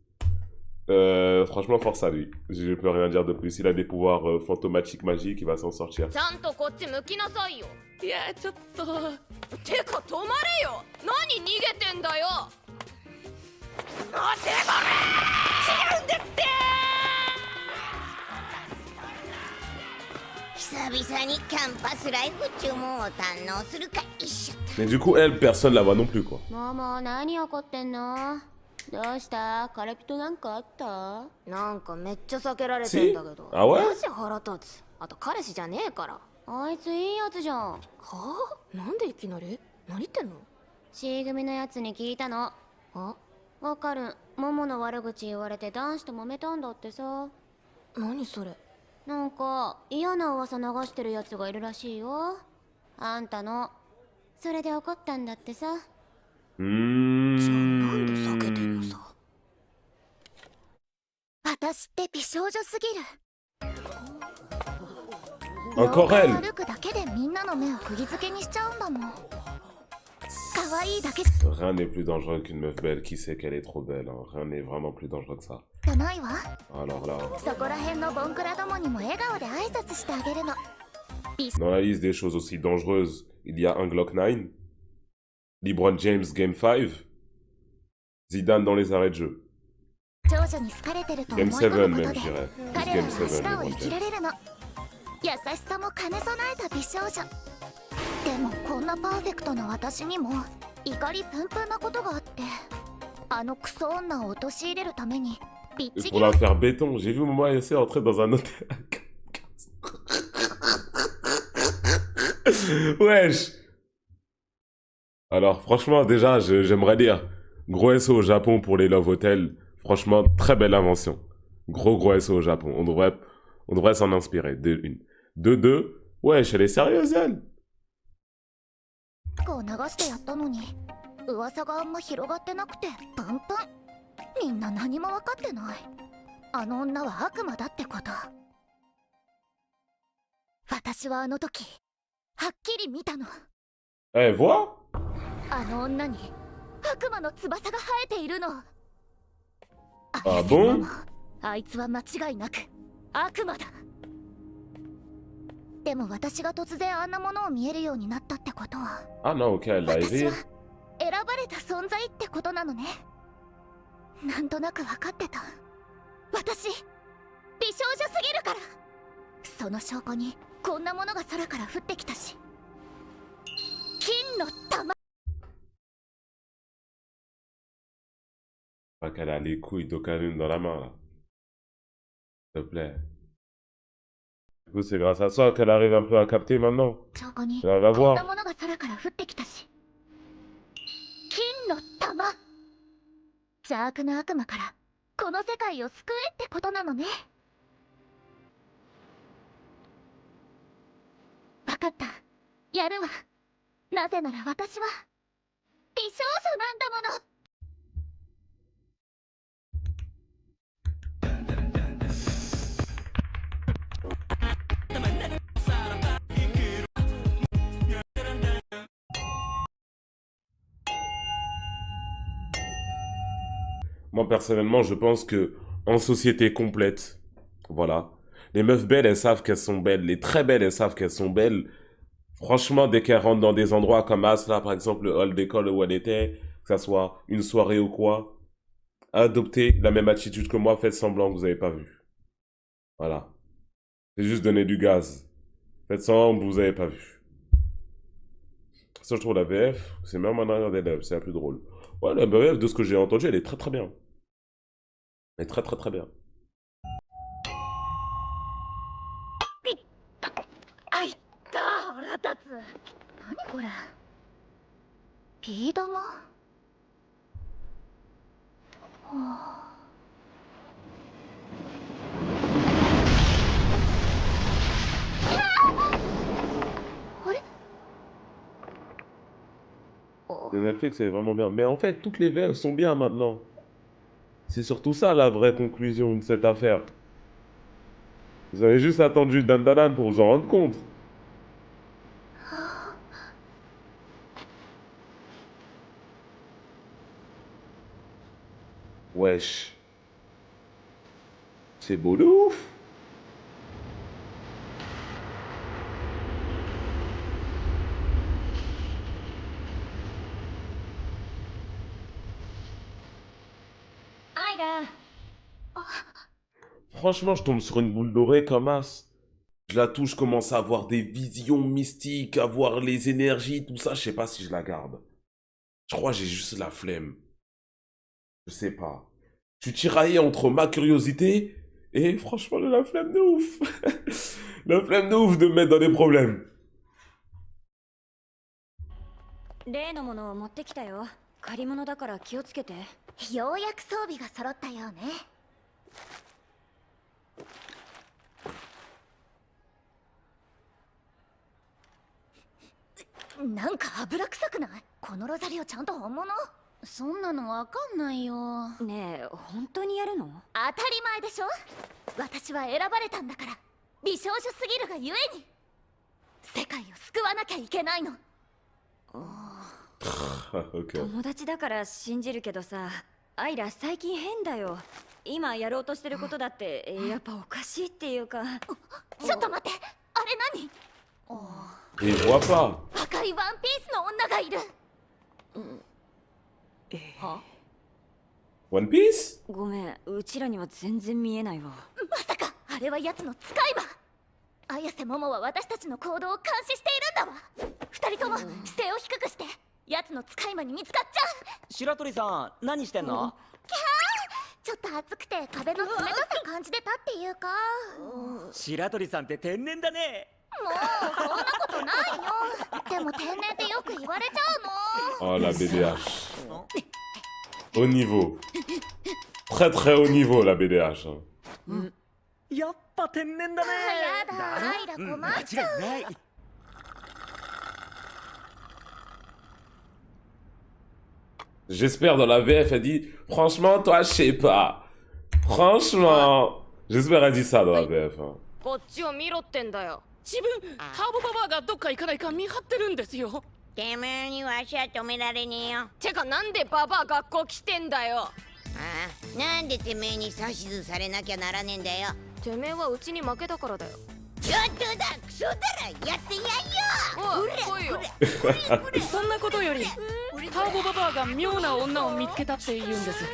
franchement, force à lui. Je peux rien dire de plus. Il a des pouvoirs fantomatiques magiques, il va s'en sortir. ちゃんとこっち向きなさいよ。いや、ちょっと。てか止まれよ。何逃げてんだよ。なぜこれ。違うんですって。久々にキャンパスライフ注文を堪能するか一緒。 Mais du coup, elle, personne la voit non plus, quoi. もも何怒ってんの？どうした？カレピトなんかあった？なんかめっちゃ避けられてんだけど。あわ？マジ腹立つ。あと彼氏じゃねえから。あいついいやつじゃん。はあ？なんでいきなり？何言ってんの？ C 組のやつに聞いたの。あ？わかる。モモの悪口言われて男子と揉めたんだってさ。何それ？なんか嫌な噂流してるやつがいるらしいよ。あんたの。それで怒ったんだってさ。じゃあなんで避けてんのさ。私って美少女すぎる。 Encore elle. 歩くだけでみんなの目を釘付けにしちゃうんだもん。可愛いだけ Rien n'est plus dangereux qu'une meuf belle qui sait qu'elle est trop belle. Hein. Rien n'est vraiment plus dangereux que ça. じゃないわ。 Alors là, そこら辺のボンクラどもにも笑顔で挨拶してあげるの。 dans la liste des choses aussi dangereuses, il y a un Glock 9, LeBron James Game 5, Zidane dans les arrêts de jeu. 長女に好かれてると思 Game い込 7 むこ même, と je で dirais. 彼 Game らは 7, 明日を LeBron 生きら James. れるの。優しさも兼ね備えた美少女。でもこんなパーフェクトな私にも怒りプンプンなことがあって、あのクソ女を陥れるためにピッ Et チ pour ギ la faire béton, j'ai vu Momo essayer d'entrer dans un hôtel. Wesh. Alors franchement déjà j'aimerais dire gros SO au Japon pour les Love Hotels. Franchement très belle invention. Gros SO au Japon. On devrait s'en inspirer. De une. De deux. Wesh, elle est sérieuse elle. を流してやったのに噂があんま広がってなくてプンプン。みんな何も分かってない。あの女は悪魔だってこと。私はあの時はっきり見たの。 Eh, vois? あの女に悪魔の翼が生えているの。あ、ボン？あいつは間違いなく悪魔だ。でも私が突然あんなものを見えるようになったってことは、 Ah non, ok, elle l'a 私 aidé. は選ばれた存在ってことなのね。なんとなく分かってた。私美少女すぎるから。その証拠にこんなものが空から降ってきたし、金の玉。 Pas qu'elle a les couilles d'Okarune dans la main, là. S'il te plaît. Du coup, c'est grâce à ça qu'elle arrive un peu à capter maintenant. 証拠に Elle va こんな voir. ものが空から降ってきたし、金の玉。邪悪な悪魔からこの世界を救えってことなのね。分かった、やるわ。なぜなら私は美少女なんだもの。 Moi, personnellement, je pense que en société complète, voilà, les meufs belles, elles savent qu'elles sont belles. Les très belles, elles savent qu'elles sont belles. Franchement, dès qu'elles rentrent dans des endroits comme As, là, par exemple, le hall d'école où elle était, que ça soit une soirée ou quoi, adoptez la même attitude que moi, faites semblant que vous n'avez pas vu. Voilà. C'est juste donner du gaz. Faites semblant que vous n'avez pas vu. Ça, je trouve la VF, c'est même en arrière d'élèves, c'est la plus drôle. Ouais, la VF, de ce que j'ai entendu, elle est très très bien. Elle est très très très bien. あいった腹立つ。何これ、ビー玉。はあ、あれ。 Le Netflix, c'est vraiment bien. Mais en fait, toutes les VF sont bien maintenant. C'est surtout ça la vraie conclusion de cette affaire. Vous avez juste attendu Dandadan pour vous en rendre compte. Wesh. C'est beau de ouf. Franchement, je tombe sur une boule dorée comme As. Je la touche, je commence à avoir des visions mystiques, à voir les énergies, tout ça. Je sais pas si je la garde. Je crois que j'ai juste la flemme. Je sais pas. Je suis tiraillé entre ma curiosité et franchement, j'ai la flemme de ouf. La flemme de ouf de me mettre dans des problèmes. 例のものを持ってきたよ。借り物だから気をつけて。ようやく装備が揃ったようね。なんか油臭くない？このロザリオちゃんと本物？そんなのわかんないよ。ねえ、本当にやるの？当たり前でしょ。私は選ばれたんだから。美少女すぎるがゆえに世界を救わなきゃいけないの。Ok. 友達だから信じるけどさ、アイラ最近変だよ。今やろうとしてることだってやっぱおかしいっていうか。ちょっと待って、あれ何？ Et je vois pas. 赤いワンピースの女がいる。は？ One Piece? ごめん、うちらには全然見えないわ。まさかあれは奴の使い魔。綾瀬桃は私たちの行動を監視しているんだわ。二人とも姿勢を低くして。奴の使い魔に見つかっちゃう。白鳥さん、何してんの？ちょっと暑くて壁の冷たさ感じてたっていうか。白鳥さんって天然だね。もうそんなことないよ。でも天然ってよく言われちゃうの。 Oh la BDH. Haut niveau. Très très haut niveau la BDH. やっぱ天然だね。やだ、アイラ困っちゃう。間違いない。 J'espère dans la VF, elle dit franchement, toi, je sais pas. Franchement. J'espère elle dit ça dans la VF. こっちを見ろってんだよ。自分ターボババアがどっか行かないか見張ってるんですよ。てめえにわしは止められねえよ。てかなんでババア学校来てんだよ。ああ、なんでてめえに指図されなきゃならねえんだよ。てめえはうちに負けたからだよ。てだクソだらやってやんよ。おい来いよ。そんなことよりターボババアが妙な女を見つけたって言うんです。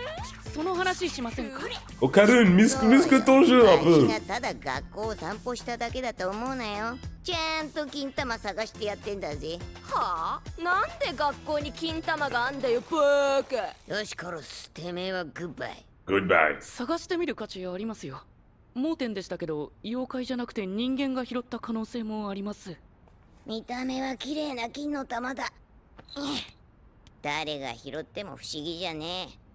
その話しませんか？ Oh Karun, muscle ton jeu un わし peu. がただ学校を散歩しただけだと思うなよ。ちゃんと金玉探してやってんだぜ。はあ、なんで学校に金玉があんだよバーカ。よし殺す。てめえはグッバイ。 Goodbye. 探してみる価値ありますよ。盲点でしたけど妖怪じゃなくて人間が拾った可能性もあります。見た目は綺麗な金の玉だ。誰が拾っても不思議じゃねえ。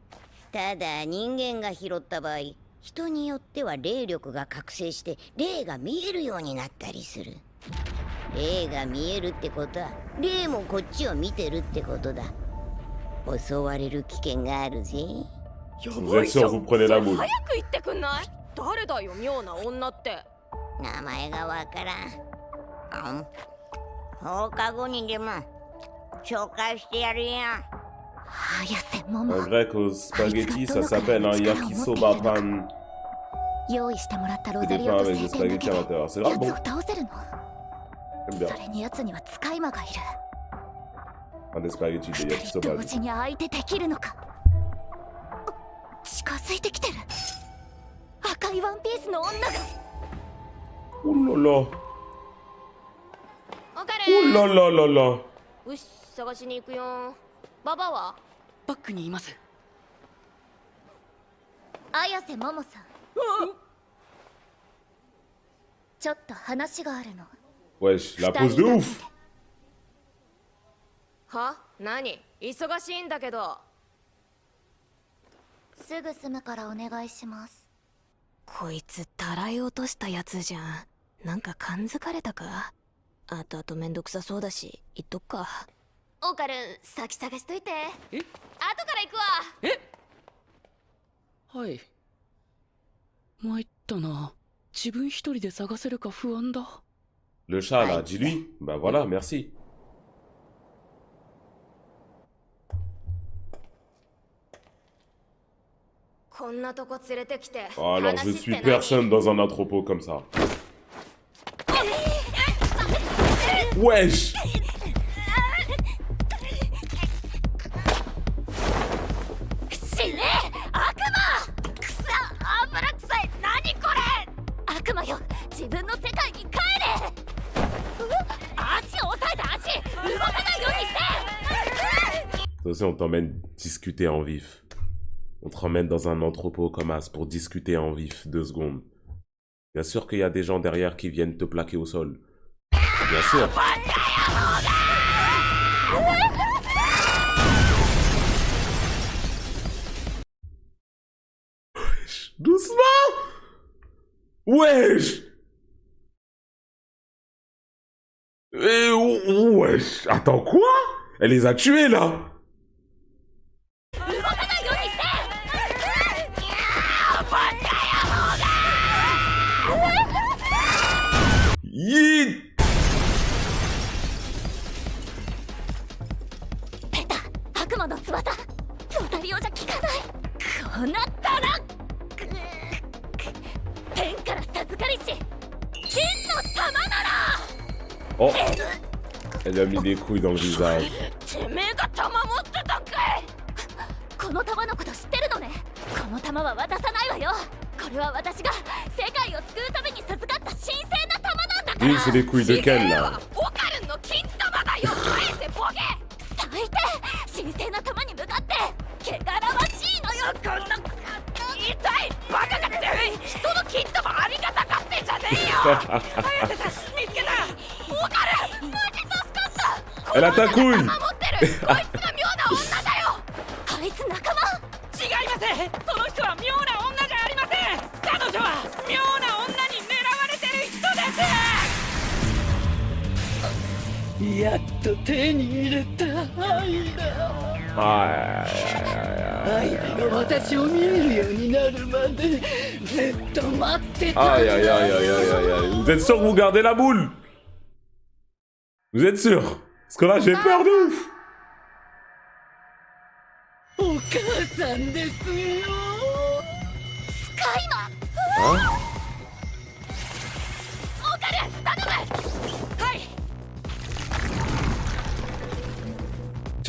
ただ人間が拾った場合、人によっては霊力が覚醒して霊が見えるようになったりする。霊が見えるってことは霊もこっちを見てるってことだ。襲われる危険があるぜ。 Vous êtes sûr, vous prenez la boule. 早く言ってくんない？誰だよ妙な女って。名前がわからん。放課後にでも紹介してやるよ。En grec, aux spaghettis, ça s'appelle un yakisoba pan. 用意してもらったロ C'est ザ des リオ pains と avec 聖 des 典だけ spaghettis à で l'intérieur. C'est 奴 grave を bon. 倒せるの？ J'aime そ bien. れに奴には使い魔がいる。 Un des spaghettis de 同 yakisoba. 時に相手できるのか？近づいてきてる。赤いワンピースの女が。 Oh là là. わか Oh る。 là là là là. よし探しに行くよ。ババは？バックにいます。綾瀬桃さん。ちょっと話があるの。 Wesh, la pose de ouf. は？何？忙しいんだけど。すぐ済むからお願いします。こいつたらい落としたやつじゃん。なんか感づかれたか？あとあとめんどくさそうだし言っとくか。オカルン先探しといて。え？後から行くわ。はい。参ったな。自分一人で探せるか不安だ。 Le chat là, dis-lui. Bah voilà, merci. こんなとこ連れてきて。 Alors je suis personne dans un entrepôt comme ça. Wesh. 死ね悪魔！くさ油臭い。何これ？悪魔よ、自分の世界に帰れ。足を押さえて、足動かないようにして。 Attention, on t'emmène discuter en vif. On te ramène dans un entrepôt comme as pour discuter en vif 2 secondes. Bien sûr qu'il y a des gens derrière qui viennent te plaquer au sol. Bien sûr. Wesh, doucement. Wesh. Wesh. Attends, quoi? Elle les a tués là. Yeet. 出た悪魔の翼。ロザリオじゃ効かない。こうなったら天から授かりし金の玉なら。 Oh. Elle a mis des couilles dans le visage. てめえが玉持ってたんかい。この玉のこと知ってるのね。この玉は渡さないわよ。これは私が世界を救うために授かった神聖な玉なんだから。 Oui, c'est les couilles de Ken là. オカルンの金玉だよ。返せボケ。最低。神聖な玉に向かって汚らわしいのよ。こんな痛いバカがって人の金玉ありがたがってんじゃねえよ。早瀬さん見つけた。オカルンマジ助かった。 Elle a ta couille. 守ってる。こいつが妙な女だよ。あいつ仲間？違いません。その人は妙な女じゃありません。彼女は妙な女に狙われてる人です。やっと手に入れた愛だ。愛が私を見えるようになるまでずっと待ってた。 Aïe aïe aïe aïe aïe aïe. Vous êtes sûr que vous gardez la boule? Vous êtes sûr? Parce que là j'ai peur de ouf. お母さんですよ。スカイマン。Hein? オカルン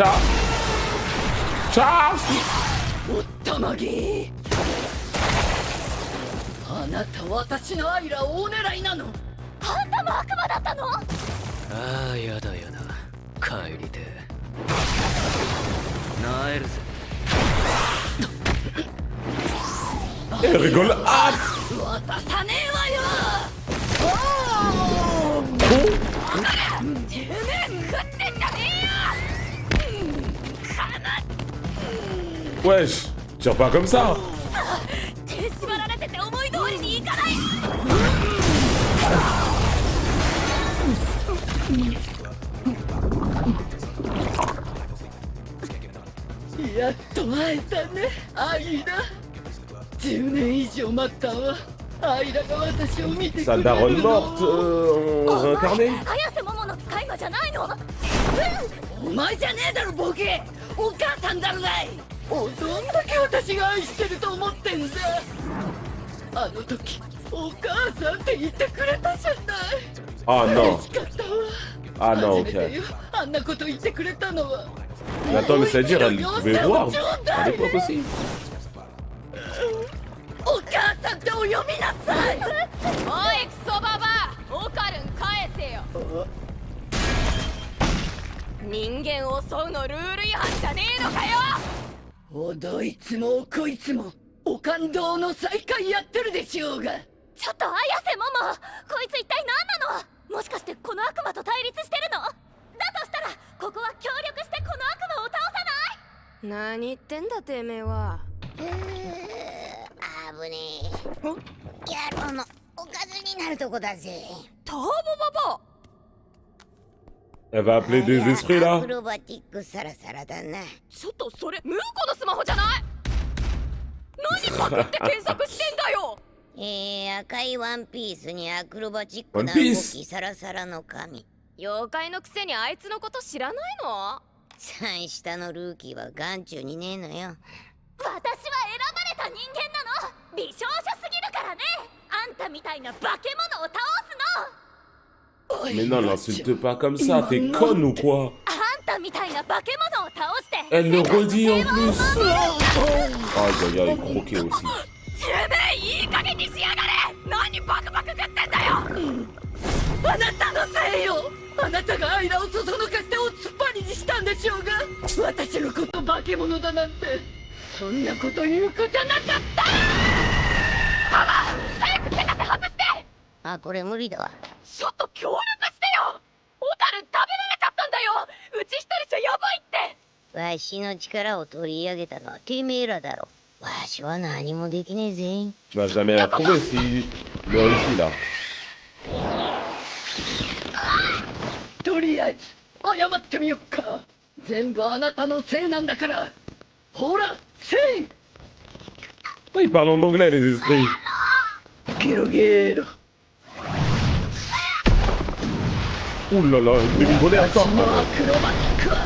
Ciao. Ciao. おったまげあなた私のアイラ大狙いなの。あんたも悪魔だったの？ああ、やだやだ。帰りてなえるぜ。 Elle rigole. Ah. 渡さねえわよ。てめえ食ってんじゃねえよ。 Wesh, tire pas comme ça. 手縛られてて思い通りにいかない。やっと会えたね、アイラ。10年以上待ったわ。アイラが私を見てくれ Sa る daronne の。 morte réincarnée. 綾瀬桃の使い魔じゃないの？お前じゃねえだろボケ。お母さんだろがい。どんだけ私が愛してると思ってんだ。あの時お母さんって言ってくれたじゃない。 Ah non. 嬉しかったわ。 Ah non, 初めて ok. よあんなこと言ってくれたのは。 Mais attends, mais c'est-à-dire, elle pouvait voir à l'époque aussi. お母さんってお呼びなさい。おいクソババア、オカルン返せよ。人間を襲うのルール違反じゃねえのかよ。どいつもこいつもお感動の再会やってるでしょうが。ちょっと綾瀬桃、こいつ一体何なの？もしかしてこの悪魔と対立してるの？だとしたらここは協力してこの悪魔を倒さない？何言ってんだてめえは。危ねえ。野郎のおかずになるとこだぜ。ターボババ Elle va appeler des esprits ア là. クロバティックサラサラだな。ちょっとそれムーコのスマホじゃない？何パクって検索してんだよ。赤いワンピースにアクロバチックな動ワンピースきサラサラの髪。妖怪のくせにあいつのこと知らないの？三下のルーキーは眼中にねえのよ。私は選ばれた人間なの。美少女すぎるからね。あんたみたいな化け物を倒すの。 Mais non, l'insulte pas comme ça, t'es conne ou quoi? あんたみたいな化け物を倒して。 Elle le redit en plus. Aïe aïe aïe, croqué aussi. てめえいい加減にしやがれ。何バクバク食ってんだよ。あなたのせいよ。あなたがアイラをそそのかしておつっぱりにしたんでしょうが。私のこと化け物だなんてそんなこと言う子じゃなかった。ママ早く手立て外して。あ、これ無理だわ。ちょっと協力してよ。オタル食べられちゃったんだよ。うち一人じゃやばいって。わしの力を取り上げたのはてめえらだろ。わしは何もできねえぜ。 Tu vas jamais la trouver si le réussit là. とりあえず謝ってみよっか。全部あなたのせいなんだから。ほら、せい。 Ils parlent en anglais les esprits. ゲロゲロ。 Ouh là là, il me volait 私 encore. のアクロバティックは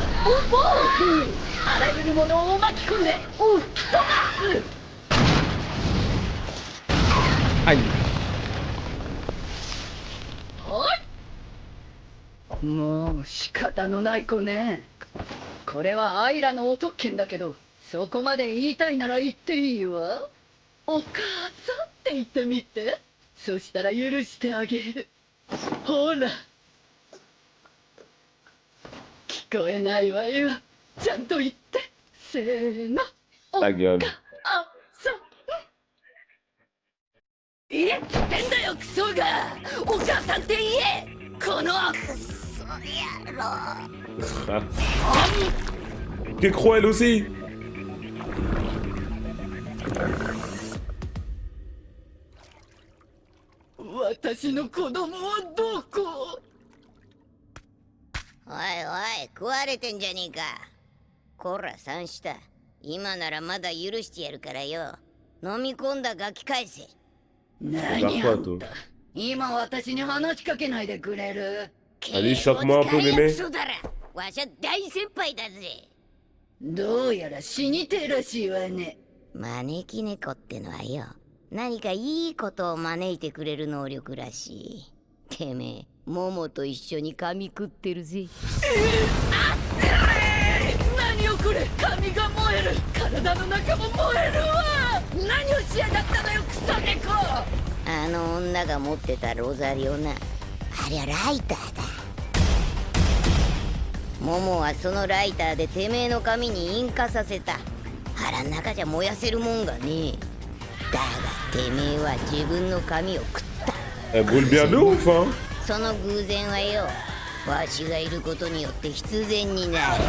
暴風。あらゆるものを巻き込んで吹き飛ばす。 Aïe. もう仕方のない子ね。これはアイラのお特権だけど、そこまで言いたいなら言っていいわ。お母さんって言ってみて。そしたら許してあげる。ほら。聞こえないわよ。ちゃんと言って。せーの。お Ta gueule. 母さん。言えっつってんだよクソが。お母さんって言え。この T'es cruel aussi. 私の子供はどこ？おいおい、食われてんじゃねえか。こら、三下。今ならまだ許してやるからよ。飲み込んだガキ返せ。何あんた。今私に話しかけないでくれる？ Allez, choque-moi un peu, mémé. わしゃ大先輩だぜ。どうやら死にてえらしいわね。招き猫ってのはよ、何かいいことを招いてくれる能力らしい。てめえ、モモと一緒に噛み食ってるぜ。あっつれー。これ髪が燃える体の中も燃えるわ何をしやがったのよクソ猫あの女が持ってたロザリオな、ありゃライターだ。モモはそのライターでてめえの髪に引火させた。腹ん中じゃ燃やせるもんがねえ。だがてめえは自分の髪を食った。Elle brûle bien de ouf, hein. その偶然はよ、わしがいることによって必然になる。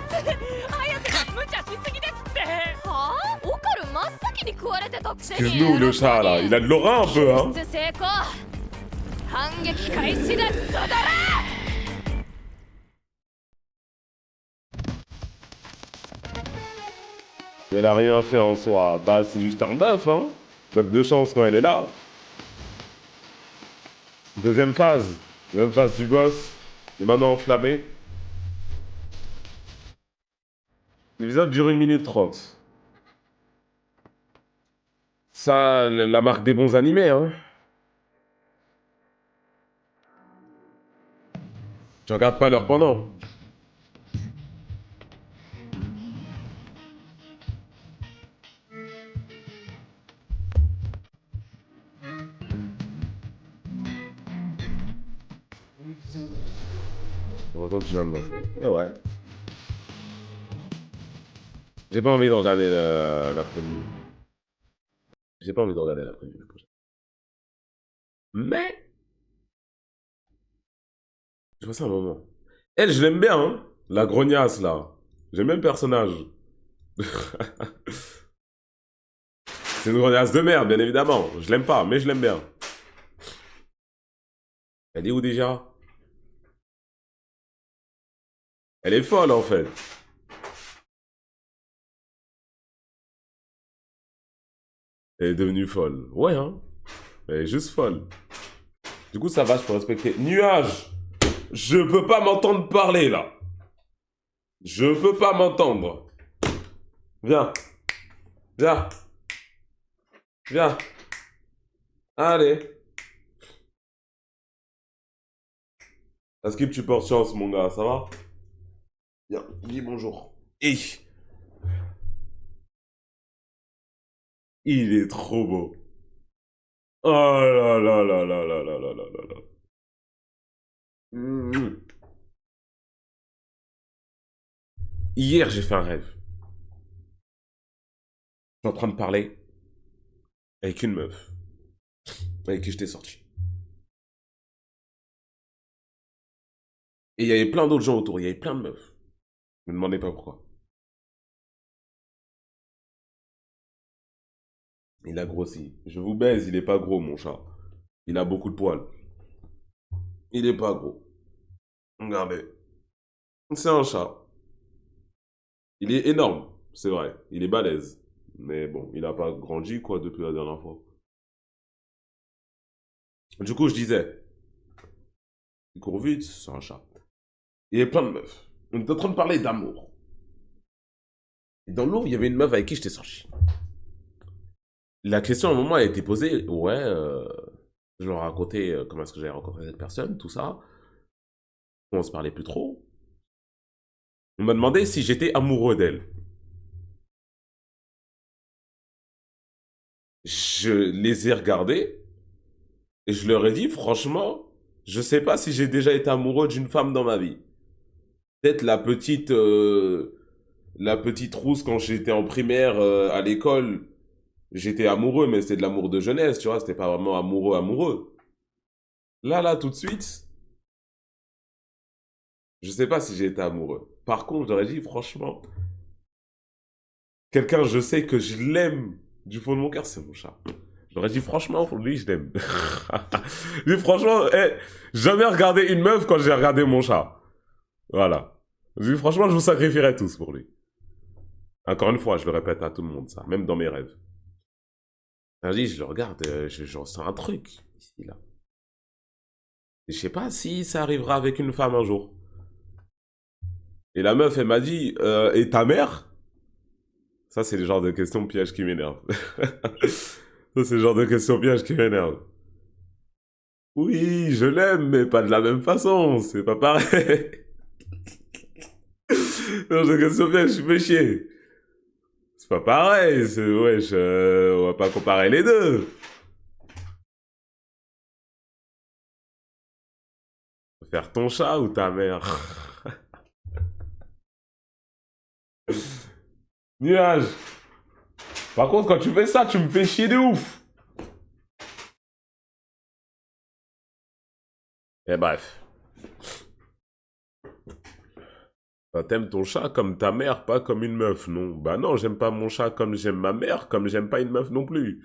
綾瀬さん無茶しすぎですってはあオカル真っ先に食われてたくせに Qu'est-ce le chat là? Il a de l'aura un peu, hein. 成功反撃開始だクソだらElle a rien fait en soi. Bah, c'est juste un bœuf, hein. Bœuf de chance quand elle est là. Deuxième phase du boss. Et maintenant enflammé. L'épisode dure 1 minute 30. Ça, la marque des bons animés, hein. Je regarde pas l'heure pendant. Heureusement que tu viens de lancer. Et ouais. J'ai pas envie de regarder la preview. J'ai pas envie de regarder la preview. Mais... je passe un moment. Elle, je l'aime bien, hein. La grognasse, là. J'aime bien le personnage. C'est une grognasse de merde, bien évidemment. Je l'aime pas, mais je l'aime bien. Elle est où déjà? Elle est folle, en fait. Elle est devenue folle. Ouais, hein. Elle est juste folle. Du coup, ça va, je peux respecter. Nuage! Je peux pas m'entendre parler, là. Je peux pas m'entendre. Viens. Viens. Viens. Allez. Est-ce que tu portes chance, mon gars? Ça va? Viens, dis bonjour. Et... il est trop beau. Oh là là là là là là là là là là. Hier, j'ai fait un rêve. Je suis en train de parler avec une meuf avec qui j'étais sorti. Et il y avait plein d'autres gens autour, il y avait plein de meufs. Ne me demandez pas pourquoi. Il a grossi. Je vous baise, il est pas gros, mon chat. Il a beaucoup de poils. Il est pas gros. Regardez. C'est un chat. Il est énorme, c'est vrai. Il est balèze. Mais bon, il a pas grandi, quoi, depuis la dernière fois. Du coup, je disais. Il court vite, c'est un chat. Il y avait plein de meufs. On était en train de parler d'amour. Et dans l'eau, il y avait une meuf avec qui j'étais sorti. La question, à un moment, a été posée. Ouais, je leur racontais comment est-ce que j'avais rencontré cette personne, tout ça. On se parlait plus trop. On m'a demandé si j'étais amoureux d'elle. Je les ai regardés. Et je leur ai dit, franchement, je sais pas si j'ai déjà été amoureux d'une femme dans ma vie. Peut-être la petite rousse quand j'étais en primaire à l'école. J'étais amoureux, mais c'était de l'amour de jeunesse, tu vois. C'était pas vraiment amoureux. Là, tout de suite, je sais pas si j'ai été amoureux. Par contre, j'aurais dit, franchement, quelqu'un, je sais que je l'aime du fond de mon cœur, c'est mon chat. J'aurais dit, franchement, lui, je l'aime. Lui, franchement, jamais regardé une meuf quand j'ai regardé mon chat. Voilà. Je dis, franchement, je vous sacrifierais tous pour lui. Encore une fois, je le répète à tout le monde, ça, même dans mes rêves. Je le regarde, je ressens un truc, ici, là. Et je sais pas si ça arrivera avec une femme un jour. Et la meuf, elle m'a dit, et ta mère? Ça, c'est le genre de question piège qui m'énerve. Ça, c'est le genre de question piège qui m'énerve. Oui, je l'aime, mais pas de la même façon. C'est pas pareil. Non, de question piège, je me chier. C'est pas pareil. Wesh, on va pas comparer les deux. Faire ton chat ou ta mère? Nuage. Par contre, quand tu fais ça, tu me fais chier de ouf. Et bref. Bah, t'aimes ton chat comme ta mère, pas comme une meuf, non? Bah non, j'aime pas mon chat comme j'aime ma mère, comme j'aime pas une meuf non plus.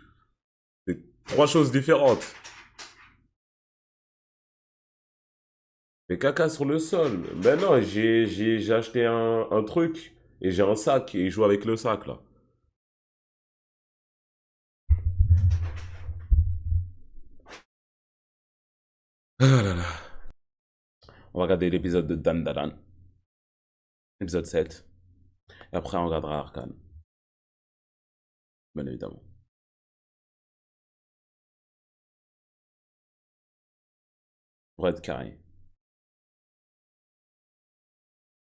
C'est 3 choses différentes. Mais caca sur le sol. Ben non, j'ai acheté un truc et j'ai un sac et il joue avec le sac là. Ah là là. On va regarder l'épisode de Dan Dadan. Épisode 7. Et après on regardera Arcane. Bien évidemment. Pour être carré.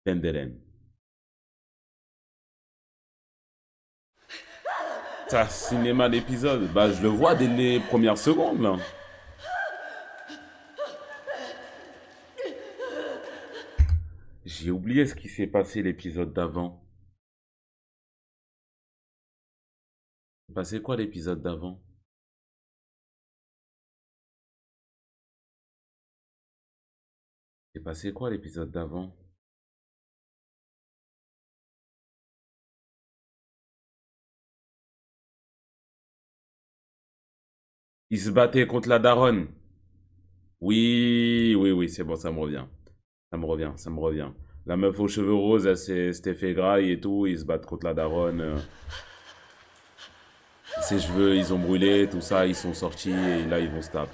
Dendelen. Ça, cinéma d'épisode. Bah, je le vois dès les premières secondes, là. J'ai oublié ce qui s'est passé l'épisode d'avant. C'est passé quoi l'épisode d'avant? C'est passé quoi l'épisode d'avant? Il se battait contre la daronne. Oui, oui, oui, c'est bon, ça me revient. Ça me revient, ça me revient. La meuf aux cheveux roses, elle s'était fait graille et tout, ils se battent contre la daronne. Ses cheveux, ils ont brûlé, tout ça, ils sont sortis et là, ils vont se taper.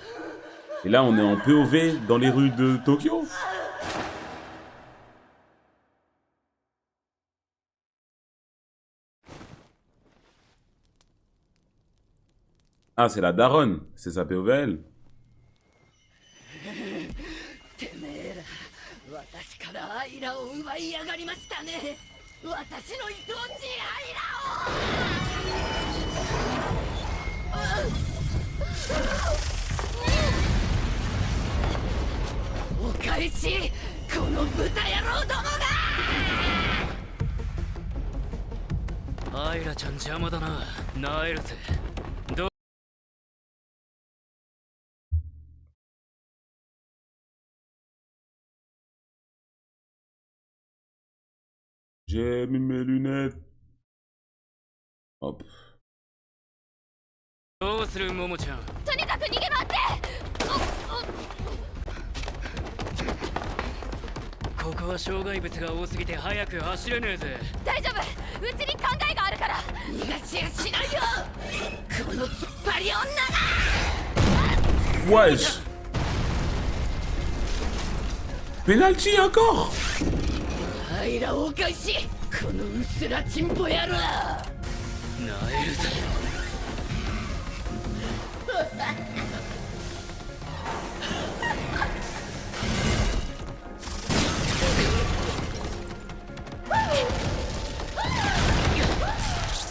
Et là, on est en POV dans les rues de Tokyo. Ah, c'est la daronne, c'est sa POV. てめえら私からアイラを奪いやがりましたね。私の愛おしいアイラをお返し、この豚野郎どもが。アイラちゃん邪魔だな。なえるぜ。J'ai mis mes lunettes. Hop. どうするモモちゃん。とにかく逃げ回って。ここは障害物が多すぎて早く走れねえぜ。大丈夫、うちに考えがあるから。逃がしやしないよ、この突っ張り女が。 Wesh. Penalty encore. アイラをお返し、このうすらちんぽ野郎。なえるぜ。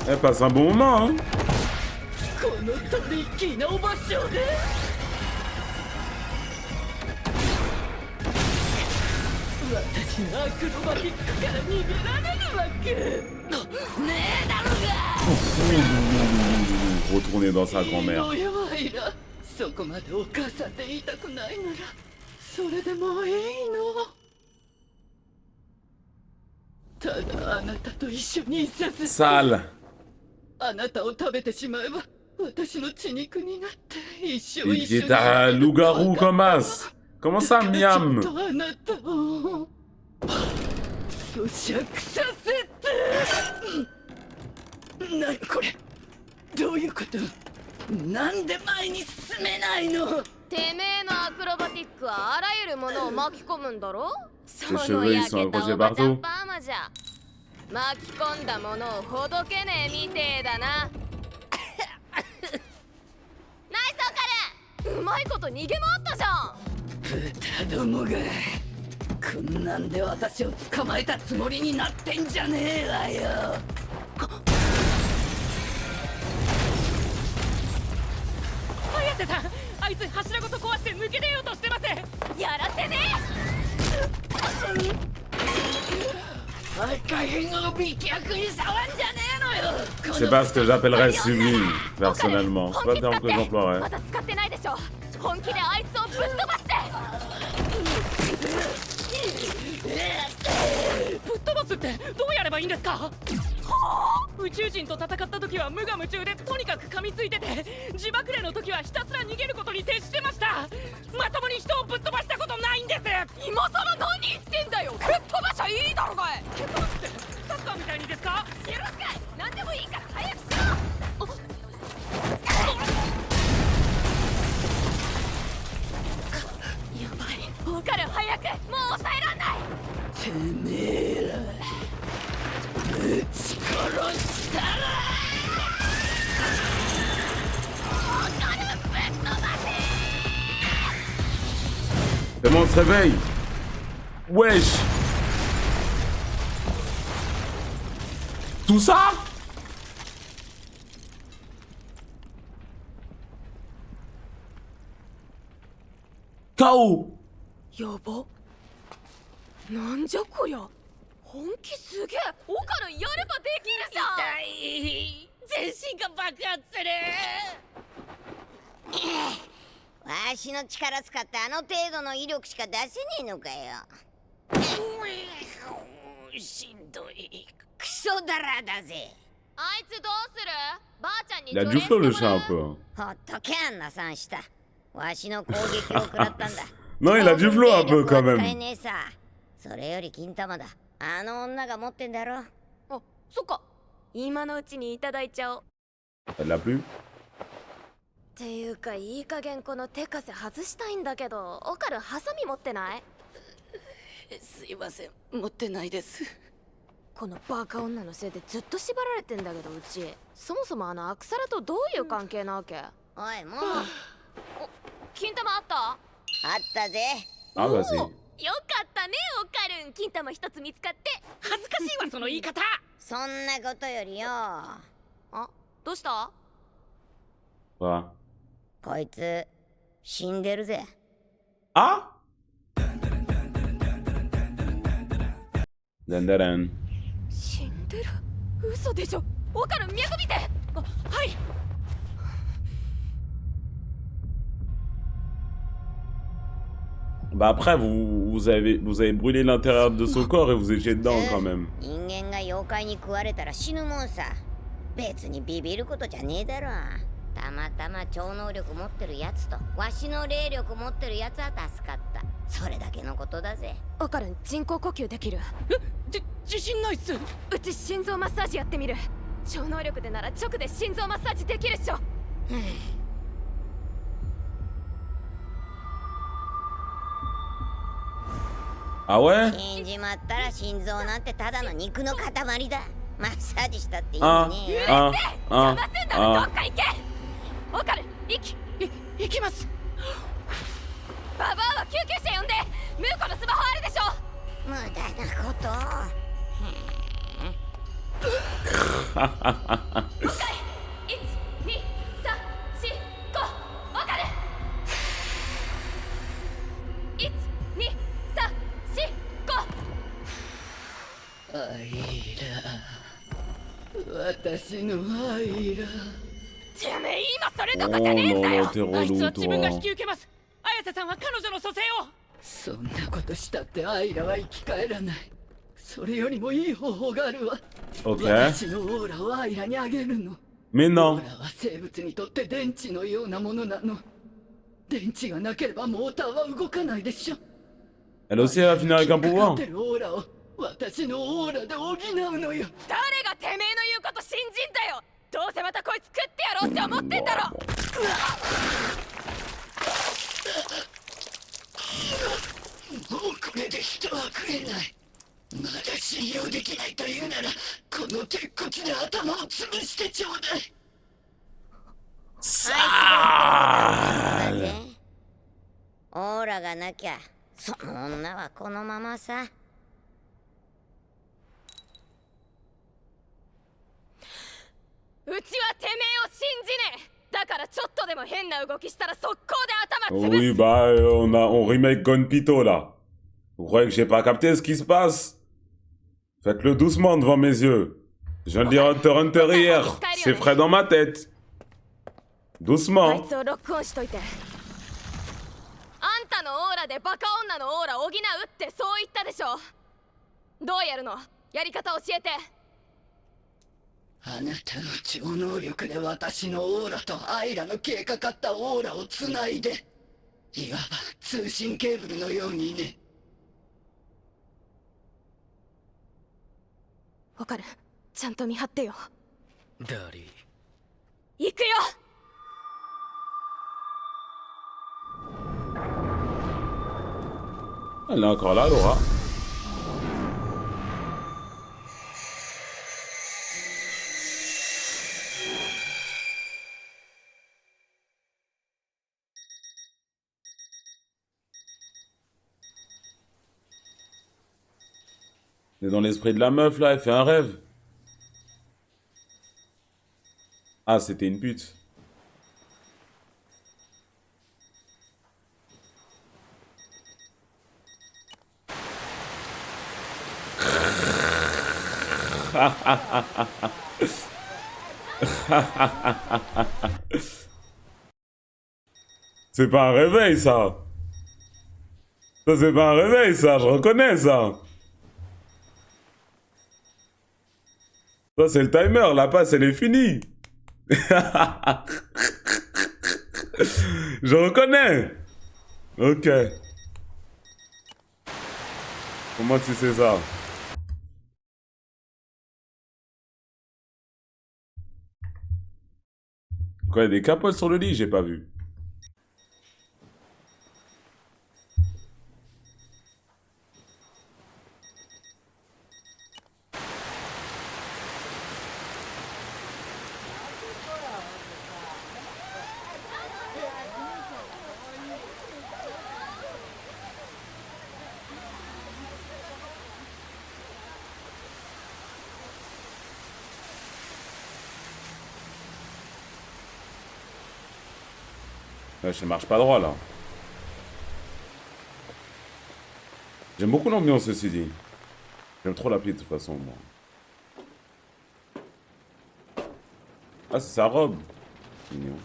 Elle passe un bon moment, hein. このトリッキーなお場所で。私のアクロバティックから逃げられるわけねえだろうが。 Retourner dans sa grand-mère. いいのよアイラ、そこまでお母さんで言いたくないならそれでもいいの。ただあなたと一緒にいさせて。 Sale. あなたを食べてしまえば私の血肉になって一生 Il 一緒 est un loup-garou comme as. Comment ça, ちょ miam? っとあなたを咀嚼させて。何これ、どういうこと。なんで前に進めないの。てめえのアクロバティックはあらゆるものを巻き込むんだろ。そ Les の cheveux, 焼 ils sont けた accrochés おばちゃん partout. パーマじゃ。巻き込んだものをほどけねえみてえだな。うまいこと逃げ回ったじゃん。豚どもがこんなんで私を捕まえたつもりになってんじゃねえわよ。綾瀬さん、あいつ柱ごと壊して抜け出ようとしてます。やらせね赤いの美脚に触んじゃねえのよ。 C'est pas ce que j'appellerais suivi, personnellement. C'est pas le terme que j'emploierais. まだ使ってないでしょ。本気であいつをぶっ飛ばして。ぶっ飛ばすってどうやればいいんですか？宇宙人と戦った時は無我夢中でとにかく噛みついてて、自爆霊の時はひたすら逃げることに徹してました。まともに人をぶっ飛ばしたことないんです。今さら何言ってんだよ。ぶっ飛ばしゃいいだろがい。蹴っ飛ばすってサッカーみたいにですか？知るかい。何でもいいから早くしろ。やばい。わかる。早く。もう抑えらんない。てめえら撃ち殺したら。 Comment on se réveille? Wesh! Tout ça? KO! やば。なんじゃこりゃ。本気すげえ。オカルンやればできるじゃん。痛い。全身が爆発する。わしの力使ってあの程度の威力しか出せねえのかよ。しんどい。クソだらだぜ。あいつどうする？ばあちゃんに Il a du flow le chat un peu. ほっとけあんなさんした。わしの攻撃を食らったんだ。Non, il a du flow un peu quand 使え même. ねえさ。それより金玉だ。あの女が持ってんだろ。あ、そっか。今のうちにいただいちゃおう。 Ça l'a plu? っていうか、いい加減この手枷外したいんだけど、オカルンハサミ持ってない？すいません、持ってないです。このバカ女のせいでずっと縛られてんだけど、うちそもそもあのアクサラとどういう関係なわけ？おい、もう。お、金玉あった？あったぜ。Ah, vas-y. よかったね、オカルン。金玉一つ見つかって。恥ずかしいわ、その言い方。そんなことよりよ。あ、どうした？ Quoi? こいつ死んでるぜ。Ah? Dandaran. 死んでる？嘘でしょ。オカルン、脈見て。あ、はい。Bah après, vous avez brûlé l'intérieur de son corps et vous étiez dedans quand même. 人間が妖怪に食われたら死ぬもんさ。別にビビることじゃねえだろ。たまたま超能力持ってるやつとわしの霊力持ってるやつは助かった。それだけのことだぜ。オカルン、人工呼吸できる？自信ないっす。うち心臓マッサージやってみる。超能力でなら直で心臓マッサージできるっしょ。Ah ouais? 死んじまったら心臓なんてただの肉の塊だ。マッサージしたって意あ味ねえよ。あ邪魔すんだろ。どっか行け。オカルン、行きます。ババアは救急車呼んで。ムーコのスマホあるでしょ。無駄なことを。1、2、3、4、5。オカルン。1、2、3、4、5。アイラ、私のアイラ。てめえ、今それどこじゃねえんだよ。あいつは自分が引き受けます。綾瀬さんは彼女の蘇生を。そんなことしたってアイラは生き返らない。それよりもいい方法があるわ。Ok. 私のオーラをアイラにあげるの。 Mais オ non. ーラは生物にとって電池のようなものなの。電池がなければモーターは動かないでしょ。 Elle aussi, elle va finir avec un かか pouvoir. ってるオーラを私のオーラで補うのよ。誰がてめえの言うこと信じんだよ。どうせまたこいつ食ってやろうって思ってんだろ。もうこれで人は食えない。まだ信用できないというならこの鉄骨で頭を潰してちょうだい。Sale. オーラがなきゃその女はこのままさ。うちはてめえを信じねえ。だからちょっとでも変な動きしたら速攻で頭潰す。 Oui, bah, on remake Gonpito, là. Vous croyez que j'ai pas capté ce qui se passe? Faites-le doucement devant mes yeux. Je viens de dire Hunter x Hunter hier. C'est frais dans ma tête. あい Doucement. つをロックオンしといて。あんたのオーラでバカ女のオーラ補うってそう言ったでしょ。どうやるの？やり方教えて。あなたの超能力で私のオーラとアイラの消えかかったオーラをつないで、いわば通信ケーブルのようにね。わかる。ちゃんと見張ってよ。ダリー。行くよ。Elle est encore là, Laura. Elle est dans l'esprit de la meuf, là, elle fait un rêve. Ah, c'était une pute. C'est pas un réveil, ça. Ça, c'est pas un réveil, ça. Je reconnais, ça. Ça, c'est le timer. La passe, elle est finie. Je reconnais. Ok. Comment tu sais ça? Quoi, il y a des capotes sur le lit? J'ai pas vu. Ouais, je marche pas droit, là. J'aime beaucoup l'ambiance, ceci dit. J'aime trop l'appli, de toute façon, moi. Ah, c'est sa robe. Mignon.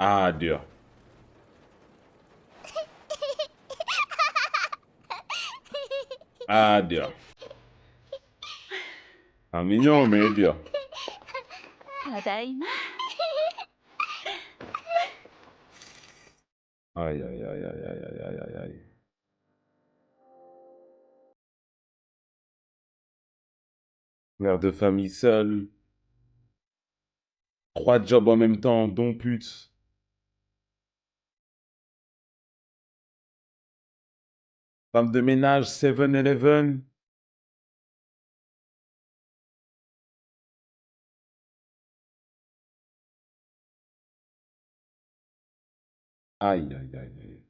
Ah, dur. Ah, dur. Ah, mignon, mais dur. ただいま。 Aïe, aïe, aïe, aïe, aïe, aïe, aïe, aïe, aïe. Mère de famille seule. 3 jobs en même temps, dont pute. Femme de ménage, 7-Eleven. Aïe, aïe, aïe, aïe.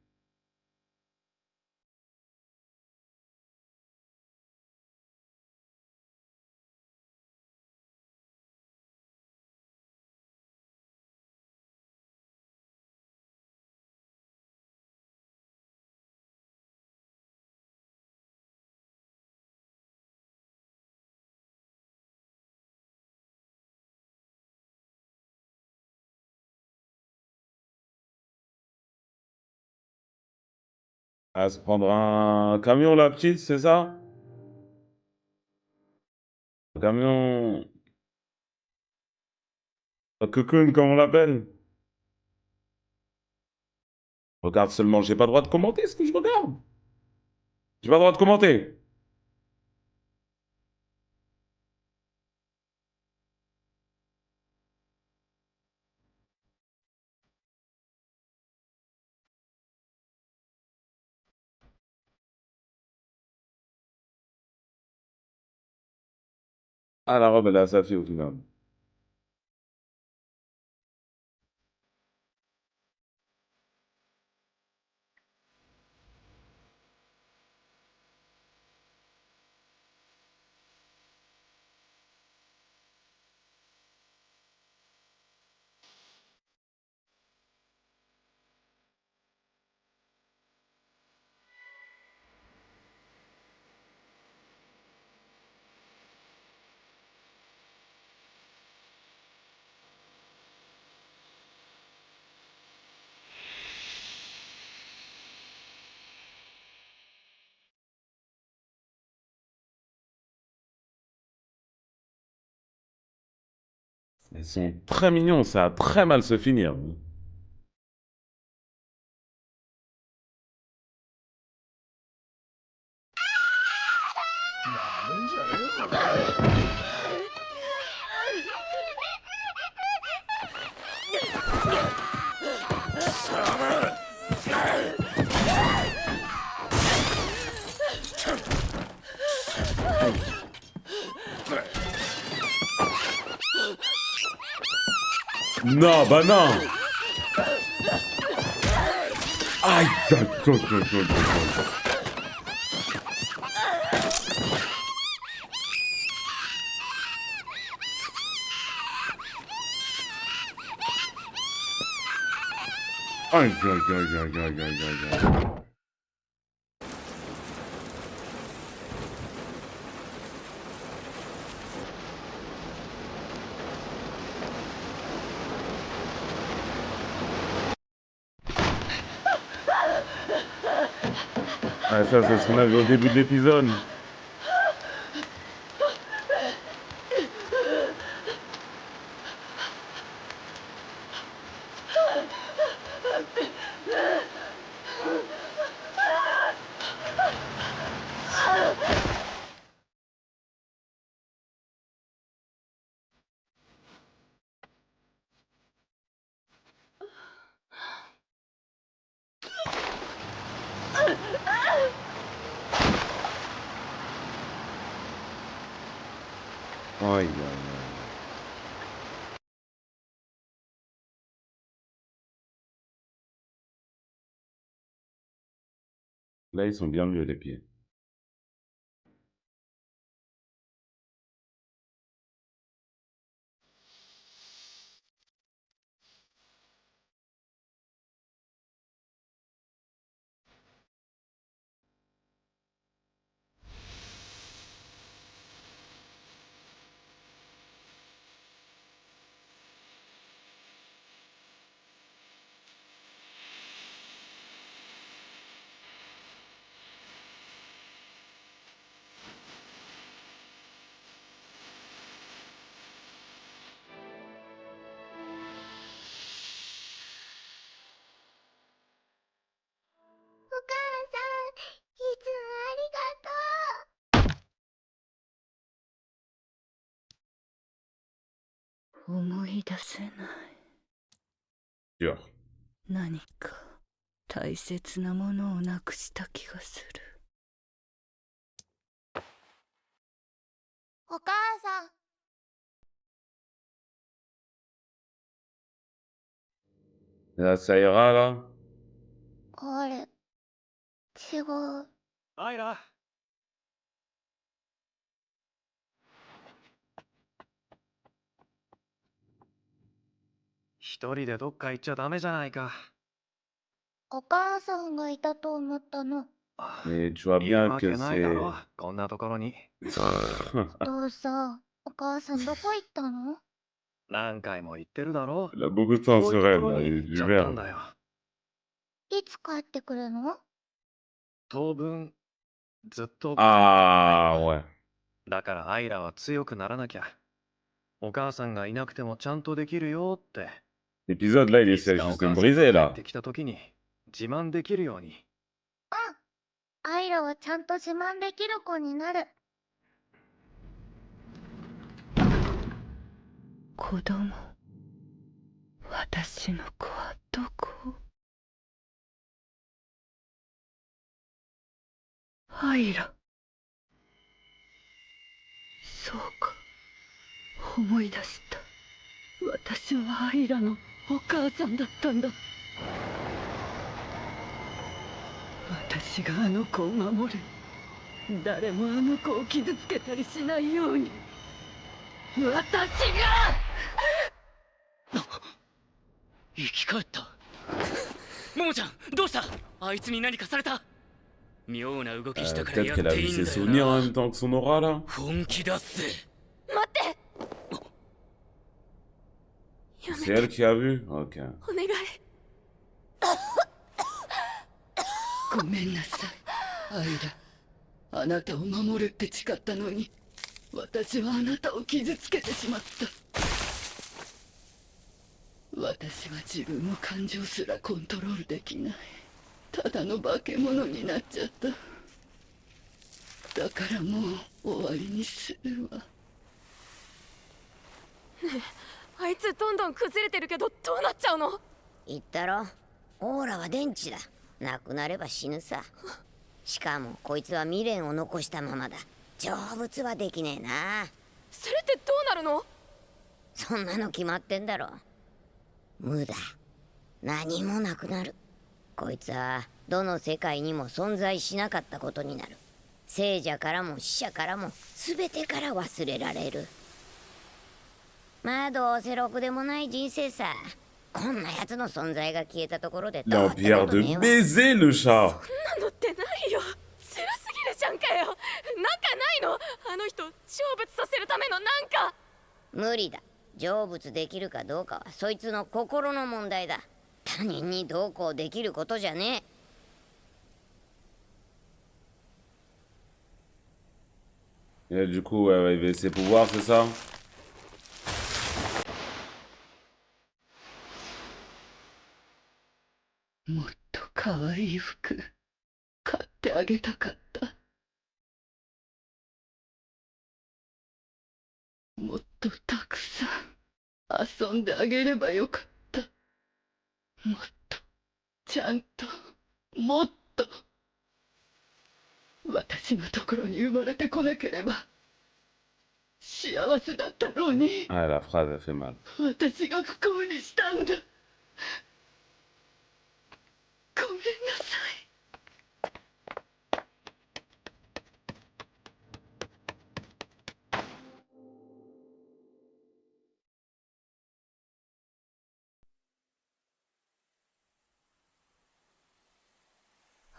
À se prendre un camion, la petite, c'est ça? Un camion... Un cocoon, comme on l'appelle. Regarde seulement, j'ai pas le droit de commenter ce que je regarde. J'ai pas le droit de commenter. Ah, la robe, elle est à sa fille au final. Ils sont très mignons, ça a très mal se finir. Non, bah non. Aïe, aïe, aïe, aïe, aïe, aïe. Aïe, aïe, aïe, aïe, aïe, aïe, aïe, aïe. Ah, ça, c'est ce qu'on avait au début de l'épisode. Aïe, aïe, aïe. Là, ils sont bien mieux, les pieds.思い出せない。 Sûr. 何か大切なものをなくした気がする。お母さん。Là, ça ira, là? あれ、違う。アイラ。一人でどっか行っちゃダメじゃないか。お母さんがいたと思ったの。 Mais tu vois いい bien わ que けないだ c'est... ろ、こんなところに。どうさ、お母さんどこ行ったの？何回も言ってるだろ。 Elle a beaucoup de temps こういう sur と elle, ころ là, に et 行っち du ゃったん verbe. だよ。いつ帰ってくるの？当分、ずっと帰ってこない Ah, よ。 ouais. だからアイラは強くならなきゃ。お母さんがいなくてもちゃんとできるよって。 L'épisode, là, il いつ essaie かお juste de me 母さん briser, が帰っ là. てきた時に自慢できるように。アイラはちゃんと自慢できる子になる。子供。私の子はどこ？アイラ。そうか。思い出した。私はアイラのお母さんだったんだ。私があの子を守る。誰もあの子を傷つけたりしないように。私が生き返った。ももちゃん、どうした？あいつに何かされた？妙な動きしたからや Peut-être っ qu'elle a てい vu いん ses だよ souvenirs en な。 même temps que son aura là. 本気出すぜ。待って。 C'est elle qui a vu? Ok. お願い。ごめんなさい、アイラ。あなたを守るって誓ったのに、私はあなたを傷つけてしまった。私は自分の感情すらコントロールできない。ただの化け物になっちゃった。だからもう終わりにするわ。ねえ、あいつどんどん崩れてるけどどうなっちゃうの？言ったろ、オーラは電池だ。なくなれば死ぬさ。しかもこいつは未練を残したままだ。成仏はできねえな。それってどうなるの？そんなの決まってんだろ。無駄。何もなくなる。こいつはどの世界にも存在しなかったことになる。聖者からも死者からも全てから忘れられる。まあどうせろくでもない人生さ。こんなやつの存在が消えたところでどうってこと L'empire ね de えわ。 baiser le chat. そんなのってないよ。強すぎるじゃんかよ。なんかないの？あの人成仏させるためのなんか。無理だ。成仏できるかどうかはそいつの心の問題だ。他人にどうこうできることじゃねえ。 Et du coup, elle va élever ses pouvoirs, c'est ça? もっと可愛い服買ってあげたかった。もっとたくさん遊んであげればよかった。もっとちゃんともっと私のところに生まれてこなければ幸せだったろうに。 Ah, la phrase, elle fait mal. 私が不幸にしたんだ。ごめんなさい。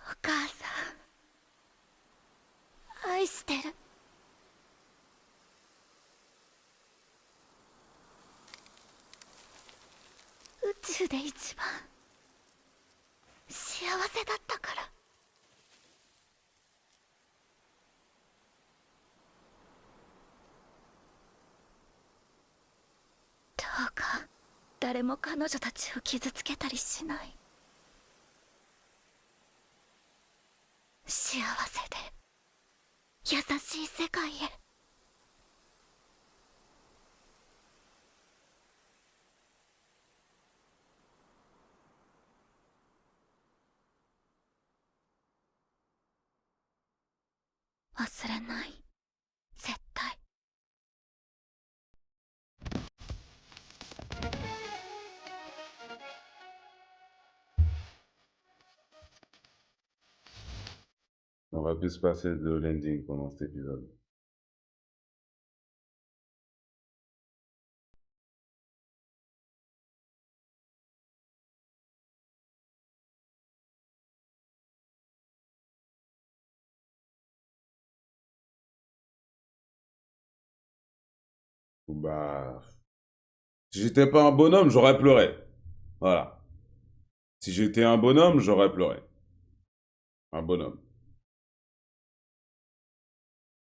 お母さん愛してる。宇宙で一番幸せだったから。どうか誰も彼女たちを傷つけたりしない。幸せで優しい世界へ。忘れない、絶対。On va plus se passer de l'ending pendant cet épisode. Bah, si j'étais pas un bonhomme, j'aurais pleuré. Voilà. Si j'étais un bonhomme, j'aurais pleuré. Un bonhomme.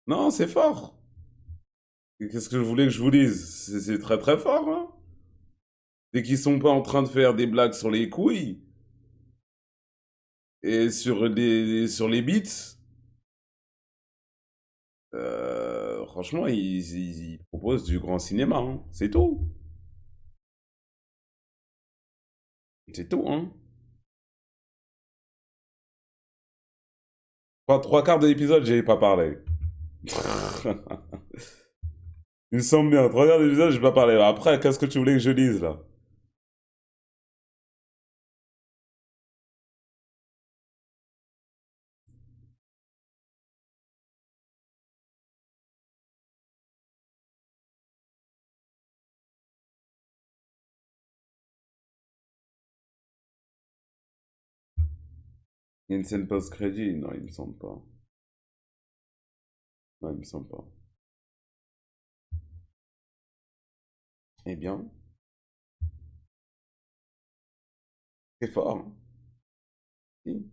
Non, c'est fort. Qu'est-ce que je voulais que je vous dise? C'est très très fort, hein. Dès qu'ils sont pas en train de faire des blagues sur les couilles et sur les beats, franchement, ils proposent du grand cinéma, hein. C'est tout. C'est tout, hein. Trois quarts de l'épisode, j'ai pas parlé. Il me semble bien. Troisième épisode, je vais pas parler. Après, qu'est-ce que tu voulais que je dise là? Il y a une scène post-crédit? Non, il me semble pas. Non, il me semble pas. Eh bien, c'est fort. Hein. Si.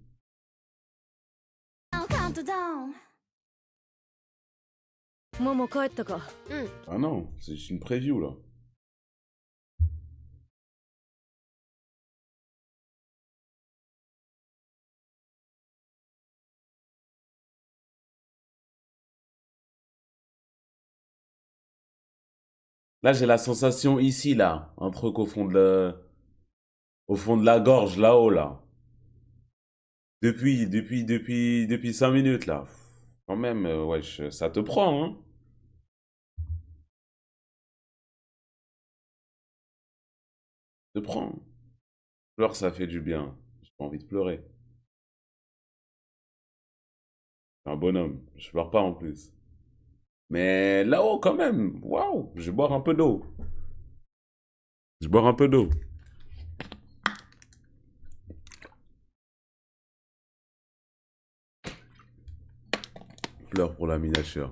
Momo 帰ったか。Ah non, c'est juste une preview là. Là, j'ai la sensation ici, là. Un truc au fond de la gorge, là-haut, là. Depuis 5 minutes, là. Quand même, wesh, ça te prend, hein. Ça te prend. Pleure, ça fait du bien. J'ai pas envie de pleurer. Je suis un bonhomme. Je pleure pas en plus. Mais là-haut, quand même. Waouh, je vais boire un peu d'eau. Je vais boire un peu d'eau. Pleure pour la miniature.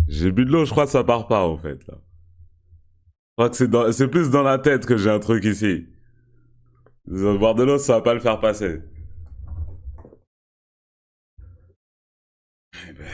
J'ai bu de l'eau, je crois que ça part pas en fait là. Je crois que c'est plus dans la tête que j'ai un truc ici. Boire de l'eau, ça va pas le faire passer. Eh ben,